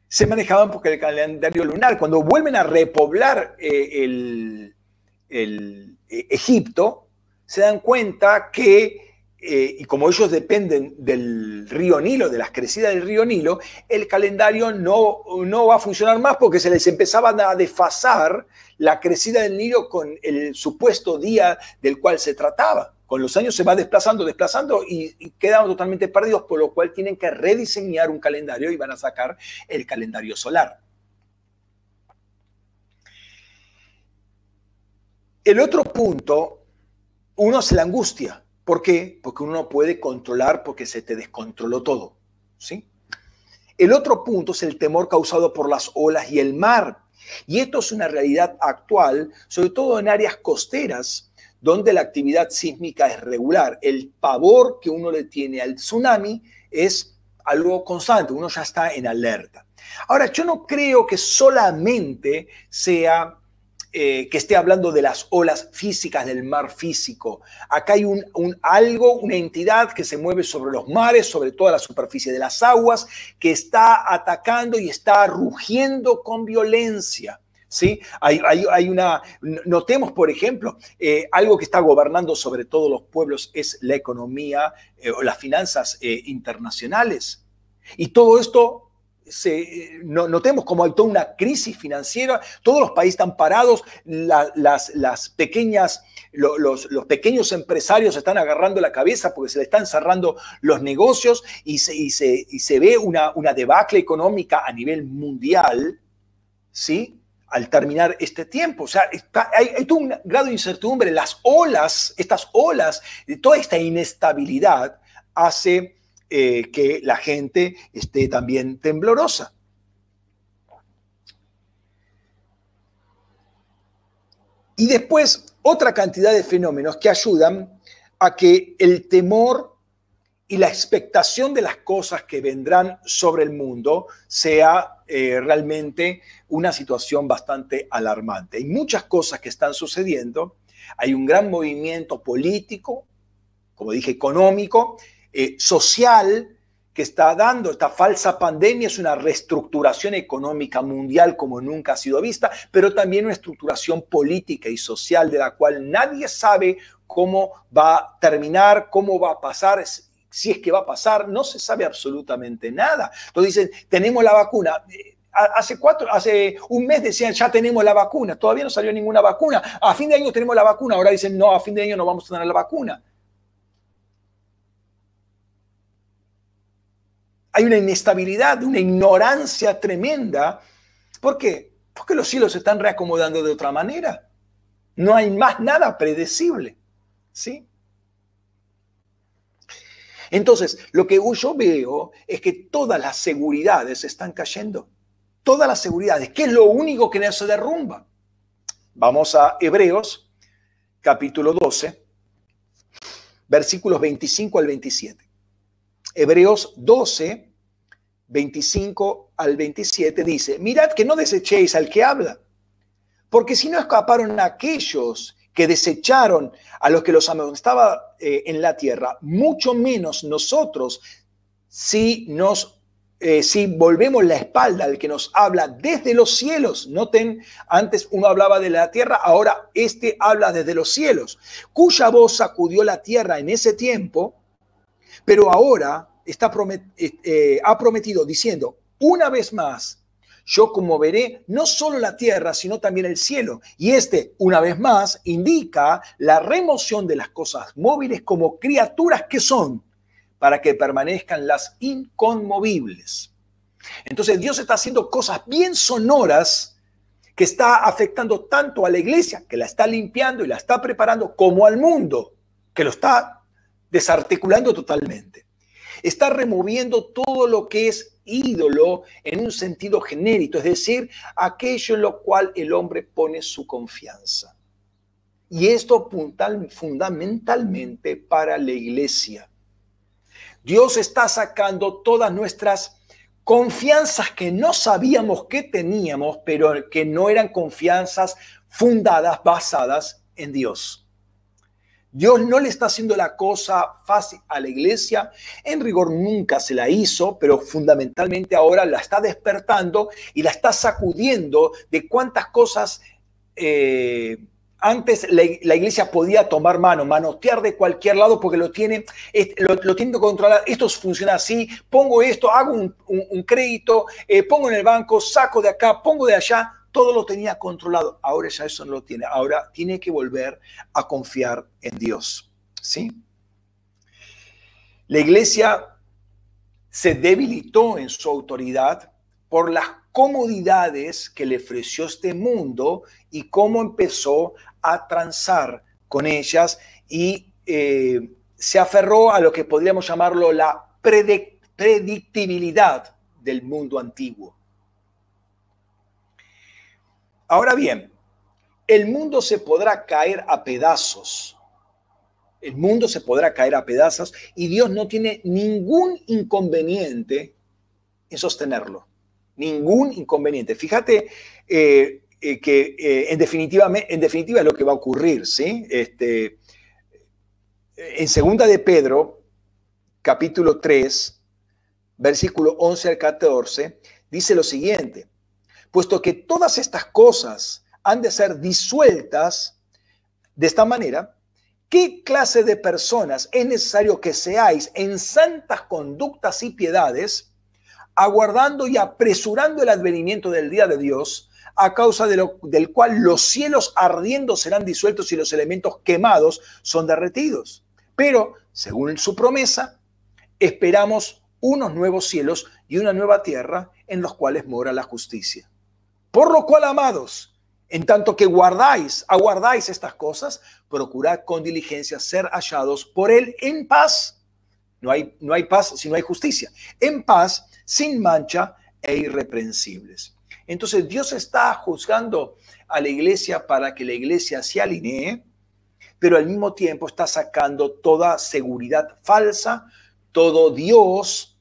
Se manejaban porque el calendario lunar, cuando vuelven a repoblar el Egipto, se dan cuenta que, y como ellos dependen del río Nilo, de las crecidas del río Nilo, el calendario no va a funcionar más porque se les empezaba a desfasar la crecida del Nilo con el supuesto día del cual se trataba. Con los años se va desplazando y quedan totalmente perdidos, por lo cual tienen que rediseñar un calendario y van a sacar el calendario solar. El otro punto, uno es la angustia. ¿Por qué? Porque uno no puede controlar porque se te descontroló todo, ¿sí? El otro punto es el temor causado por las olas y el mar. Y esto es una realidad actual, sobre todo en áreas costeras, donde la actividad sísmica es regular. El pavor que uno le tiene al tsunami es algo constante, uno ya está en alerta. Ahora, yo no creo que solamente sea que esté hablando de las olas físicas del mar físico. Acá hay algo, una entidad que se mueve sobre los mares, sobre toda la superficie de las aguas, que está atacando y está rugiendo con violencia. ¿Sí? Notemos, por ejemplo, algo que está gobernando sobre todos los pueblos es la economía o las finanzas internacionales. Y todo esto, notemos como hay toda una crisis financiera, todos los países están parados, los pequeños empresarios están agarrando la cabeza porque se le están cerrando los negocios y se ve una debacle económica a nivel mundial, ¿sí? Al terminar este tiempo. O sea, hay todo un grado de incertidumbre. Estas olas, toda esta inestabilidad hace que la gente esté también temblorosa. Y después, otra cantidad de fenómenos que ayudan a que el temor y la expectación de las cosas que vendrán sobre el mundo sea realmente una situación bastante alarmante. Hay muchas cosas que están sucediendo. Hay un gran movimiento político, como dije, económico, social, que está dando. Esta falsa pandemia es una reestructuración económica mundial como nunca ha sido vista, pero también una estructuración política y social de la cual nadie sabe cómo va a terminar, cómo va a pasar, si es que va a pasar, no se sabe absolutamente nada. Entonces dicen, tenemos la vacuna. Hace un mes decían, ya tenemos la vacuna. Todavía no salió ninguna vacuna. A fin de año tenemos la vacuna. Ahora dicen, no, a fin de año no vamos a tener la vacuna. Hay una inestabilidad, una ignorancia tremenda. ¿Por qué? Porque los cielos se están reacomodando de otra manera. No hay más nada predecible, ¿sí? Entonces, lo que yo veo es que todas las seguridades están cayendo. Todas las seguridades. ¿Qué es lo único que no se derrumba? Vamos a Hebreos, capítulo 12, versículos 25 al 27. Hebreos 12, 25 al 27 dice, mirad que no desechéis al que habla, porque si no escaparon aquellos que desecharon a los que los amonestaba en la tierra, mucho menos nosotros si volvemos la espalda al que nos habla desde los cielos. Noten, antes uno hablaba de la tierra, ahora este habla desde los cielos, cuya voz sacudió la tierra en ese tiempo, pero ahora ha prometido diciendo, una vez más, yo conmoveré no solo la tierra, sino también el cielo. Y una vez más, indica la remoción de las cosas móviles como criaturas que son, para que permanezcan las inconmovibles. Entonces Dios está haciendo cosas bien sonoras que está afectando tanto a la iglesia, que la está limpiando y la está preparando, como al mundo, que lo está desarticulando totalmente. Está removiendo todo lo que es ídolo en un sentido genérico, es decir, aquello en lo cual el hombre pone su confianza. Y esto fundamentalmente para la iglesia. Dios está sacando todas nuestras confianzas que no sabíamos que teníamos, pero que no eran confianzas fundadas, basadas en Dios. Dios no le está haciendo la cosa fácil a la iglesia. En rigor nunca se la hizo, pero fundamentalmente ahora la está despertando y la está sacudiendo de cuántas cosas antes la iglesia podía tomar manotear de cualquier lado porque lo tiene controlado. Esto funciona así, pongo esto, hago un crédito, pongo en el banco, saco de acá, pongo de allá. Todo lo tenía controlado. Ahora ya eso no lo tiene. Ahora tiene que volver a confiar en Dios. ¿Sí? La iglesia se debilitó en su autoridad por las comodidades que le ofreció este mundo y cómo empezó a transar con ellas y se aferró a lo que podríamos llamarlo la predictibilidad del mundo antiguo. Ahora bien, el mundo se podrá caer a pedazos. El mundo se podrá caer a pedazos y Dios no tiene ningún inconveniente en sostenerlo. Ningún inconveniente. Fíjate en definitiva es lo que va a ocurrir, ¿sí? En segunda de Pedro, capítulo 3, versículo 11 al 14, dice lo siguiente: puesto que todas estas cosas han de ser disueltas de esta manera, ¿qué clase de personas es necesario que seáis en santas conductas y piedades, aguardando y apresurando el advenimiento del día de Dios, a causa del cual los cielos ardiendo serán disueltos y los elementos quemados son derretidos? Pero, según su promesa, esperamos unos nuevos cielos y una nueva tierra en los cuales mora la justicia. Por lo cual, amados, en tanto que aguardáis estas cosas, procurad con diligencia ser hallados por él en paz. No hay paz si no hay justicia. En paz, sin mancha e irreprensibles. Entonces Dios está juzgando a la iglesia para que la iglesia se alinee, pero al mismo tiempo está sacando toda seguridad falsa, todo Dios,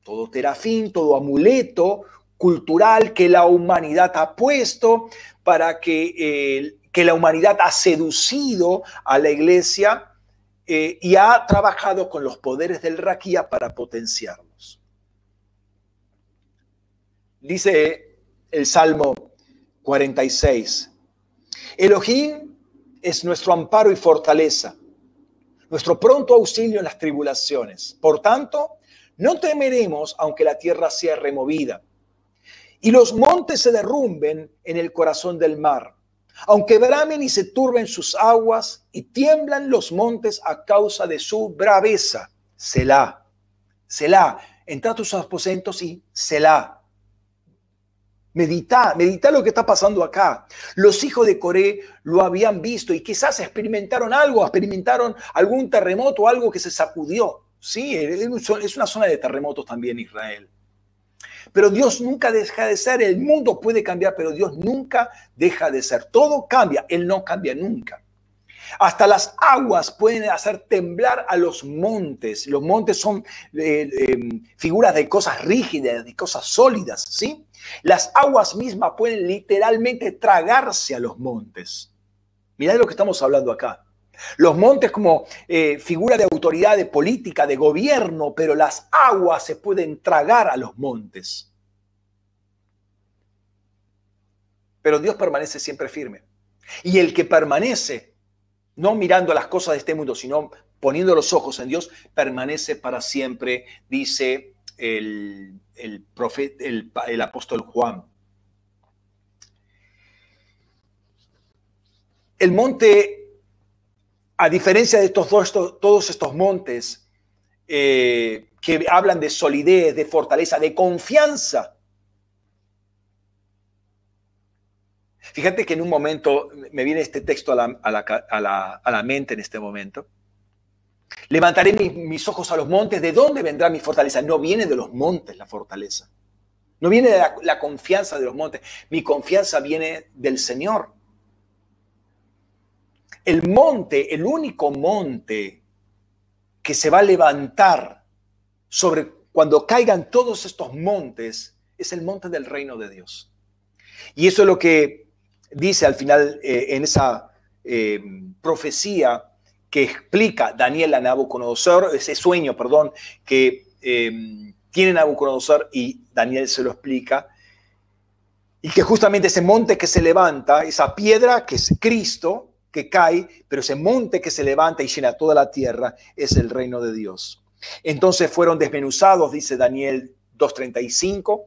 todo terafín, todo amuleto cultural que la humanidad ha puesto para que la humanidad ha seducido a la iglesia y ha trabajado con los poderes del raquía para potenciarlos. Dice el Salmo 46, Elohim es nuestro amparo y fortaleza, nuestro pronto auxilio en las tribulaciones. Por tanto, no temeremos aunque la tierra sea removida y los montes se derrumben en el corazón del mar, aunque bramen y se turben sus aguas y tiemblan los montes a causa de su braveza. Selah, Selah, entra a tus aposentos y Selah. Medita lo que está pasando acá. Los hijos de Coré lo habían visto y quizás experimentaron algún terremoto, algo que se sacudió. Sí, es una zona de terremotos también Israel. Pero Dios nunca deja de ser. El mundo puede cambiar, pero Dios nunca deja de ser. Todo cambia, Él no cambia nunca. Hasta las aguas pueden hacer temblar a los montes. Los montes son figuras de cosas rígidas, de cosas sólidas, ¿sí? Las aguas mismas pueden literalmente tragarse a los montes. Mirá de lo que estamos hablando acá. Los montes como figura de autoridad, de política, de gobierno, pero las aguas se pueden tragar a los montes. Pero Dios permanece siempre firme. Y el que permanece, no mirando las cosas de este mundo, sino poniendo los ojos en Dios, permanece para siempre, dice el apóstol Juan. El monte, a diferencia de todos estos montes que hablan de solidez, de fortaleza, de confianza. Fíjate que en un momento me viene este texto a la mente en este momento. Levantaré mis ojos a los montes. ¿De dónde vendrá mi fortaleza? No viene de los montes la fortaleza. No viene de la confianza de los montes. Mi confianza viene del Señor. El monte, el único monte que se va a levantar sobre cuando caigan todos estos montes es el monte del reino de Dios. Y eso es lo que dice al final en esa profecía que explica Daniel a Nabucodonosor, ese sueño, que tiene Nabucodonosor y Daniel se lo explica. Y que justamente ese monte que se levanta, esa piedra que es Cristo, que cae, pero ese monte que se levanta y llena toda la tierra es el reino de Dios. Entonces fueron desmenuzados, dice Daniel 2:35,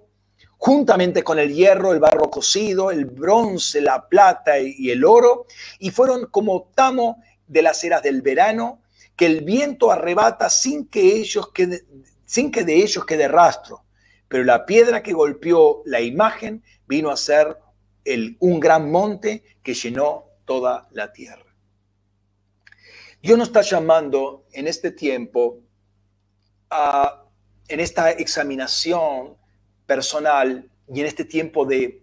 juntamente con el hierro, el barro cocido, el bronce, la plata y el oro, y fueron como tamo de las eras del verano, que el viento arrebata sin que de ellos quede rastro. Pero la piedra que golpeó la imagen vino a ser un gran monte que llenó toda la tierra. Dios nos está llamando en este tiempo, en esta examinación personal y en este tiempo de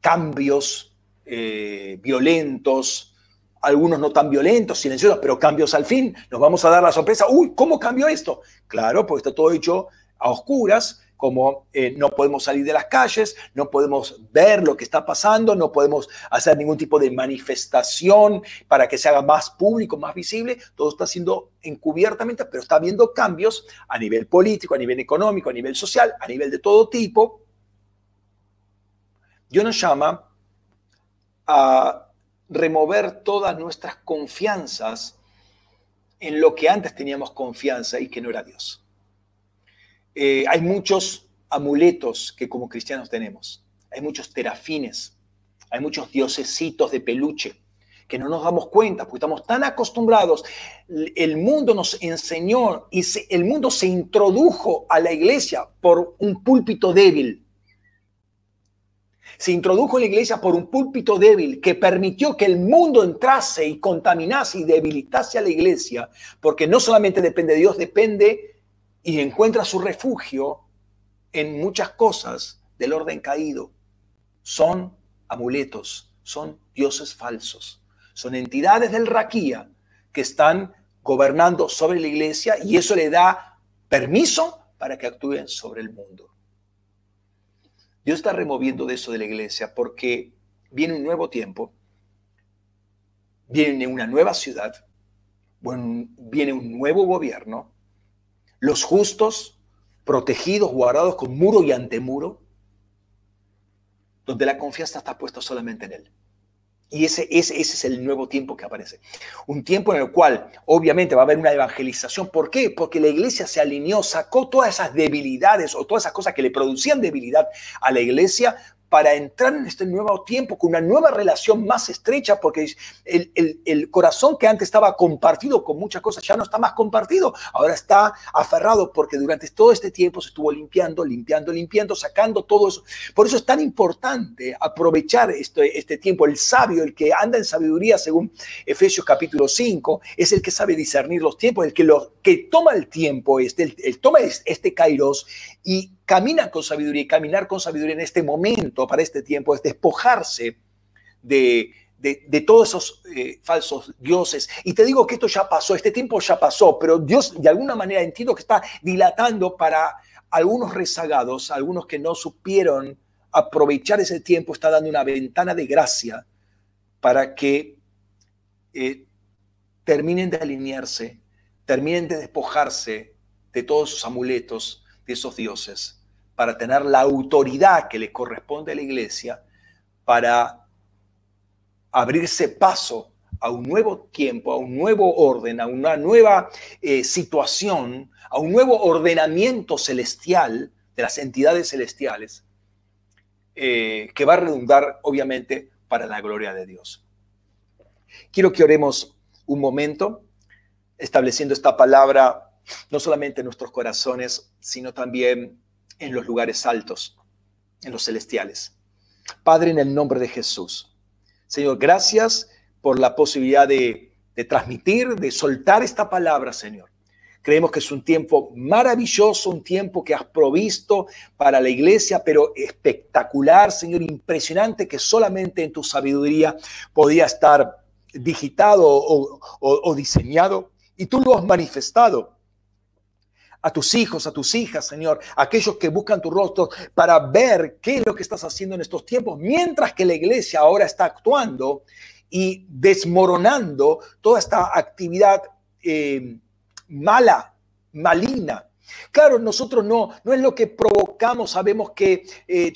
cambios violentos, algunos no tan violentos, silenciosos, pero cambios al fin. Nos vamos a dar la sorpresa. Uy, ¿cómo cambió esto? Claro, porque está todo hecho a oscuras, como no podemos salir de las calles, no podemos ver lo que está pasando, no podemos hacer ningún tipo de manifestación para que se haga más público, más visible. Todo está siendo encubiertamente, pero está habiendo cambios a nivel político, a nivel económico, a nivel social, a nivel de todo tipo. Dios nos llama a remover todas nuestras confianzas en lo que antes teníamos confianza y que no era Dios. Hay muchos amuletos que como cristianos tenemos. Hay muchos terafines, hay muchos diosesitos de peluche que no nos damos cuenta porque estamos tan acostumbrados. El mundo nos enseñó y el mundo se introdujo a la iglesia por un púlpito débil. Se introdujo en la iglesia por un púlpito débil que permitió que el mundo entrase y contaminase y debilitase a la iglesia, porque no solamente depende de Dios, depende y encuentra su refugio en muchas cosas del orden caído. Son amuletos, son dioses falsos, son entidades del raquía que están gobernando sobre la iglesia y eso le da permiso para que actúen sobre el mundo. Dios está removiendo de eso de la iglesia porque viene un nuevo tiempo, viene una nueva ciudad, viene un nuevo gobierno, los justos protegidos, guardados con muro y antemuro, donde la confianza está puesta solamente en Él. Y ese es el nuevo tiempo que aparece. Un tiempo en el cual obviamente va a haber una evangelización. ¿Por qué? Porque la iglesia se alineó, sacó todas esas debilidades o todas esas cosas que le producían debilidad a la iglesia para entrar en este nuevo tiempo con una nueva relación más estrecha, porque el corazón que antes estaba compartido con muchas cosas ya no está más compartido, ahora está aferrado porque durante todo este tiempo se estuvo limpiando, sacando todo eso. Por eso es tan importante aprovechar este tiempo. El sabio, el que anda en sabiduría, según Efesios capítulo 5, es el que sabe discernir los tiempos, el que toma el tiempo, toma este kairos y camina con sabiduría. Y caminar con sabiduría en este momento, para este tiempo, es despojarse de todos esos falsos dioses. Y te digo que esto ya pasó, este tiempo ya pasó, pero Dios de alguna manera entiendo que está dilatando para algunos rezagados, algunos que no supieron aprovechar ese tiempo, está dando una ventana de gracia para que terminen de alinearse, terminen de despojarse de todos esos amuletos, de esos dioses, para tener la autoridad que le corresponde a la iglesia, para abrirse paso a un nuevo tiempo, a un nuevo orden, a una nueva situación, a un nuevo ordenamiento celestial de las entidades celestiales, que va a redundar obviamente para la gloria de Dios. Quiero que oremos un momento, estableciendo esta palabra no solamente en nuestros corazones, sino también en los lugares altos, en los celestiales. Padre, en el nombre de Jesús, Señor, gracias por la posibilidad de transmitir, de soltar esta palabra, Señor. Creemos que es un tiempo maravilloso, un tiempo que has provisto para la iglesia, pero espectacular, Señor, impresionante, que solamente en tu sabiduría podía estar digitado o diseñado, y tú lo has manifestado a tus hijos, a tus hijas, Señor, aquellos que buscan tu rostro para ver qué es lo que estás haciendo en estos tiempos, mientras que la iglesia ahora está actuando y desmoronando toda esta actividad maligna. Claro, nosotros no es lo que provocamos, sabemos que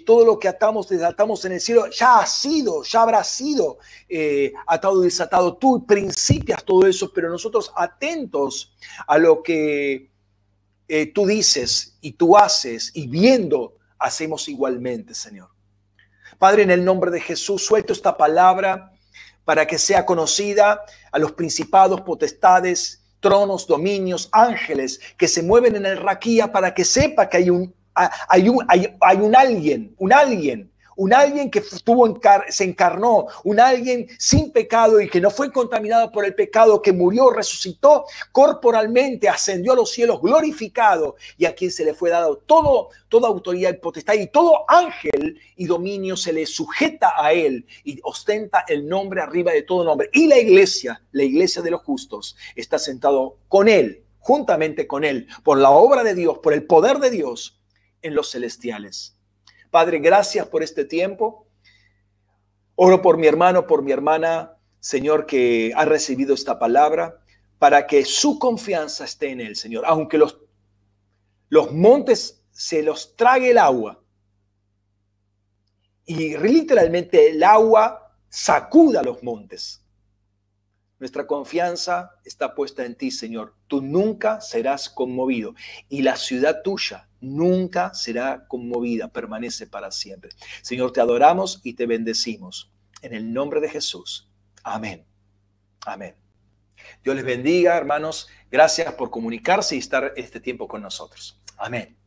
todo lo que atamos, desatamos en el cielo ya habrá sido atado y desatado. Tú principias todo eso, pero nosotros atentos a lo que tú dices y tú haces y viendo, hacemos igualmente, Señor. Padre, en el nombre de Jesús, suelto esta palabra para que sea conocida a los principados, potestades, tronos, dominios, ángeles que se mueven en el raquía, para que sepa que hay un alguien que se encarnó, un alguien sin pecado y que no fue contaminado por el pecado, que murió, resucitó corporalmente, ascendió a los cielos glorificado, y a quien se le fue dado toda autoridad y potestad, y todo ángel y dominio se le sujeta a él y ostenta el nombre arriba de todo nombre. Y la iglesia de los justos, está sentado con él, juntamente con él, por la obra de Dios, por el poder de Dios, en los celestiales. Padre, gracias por este tiempo. Oro por mi hermano, por mi hermana, Señor, que ha recibido esta palabra, para que su confianza esté en él, Señor. Aunque los montes se los trague el agua y literalmente el agua sacuda los montes. Nuestra confianza está puesta en ti, Señor. Tú nunca serás conmovido y la ciudad tuya nunca será conmovida, permanece para siempre. Señor, te adoramos y te bendecimos. En el nombre de Jesús. Amén. Amén. Dios les bendiga, hermanos. Gracias por comunicarse y estar este tiempo con nosotros. Amén.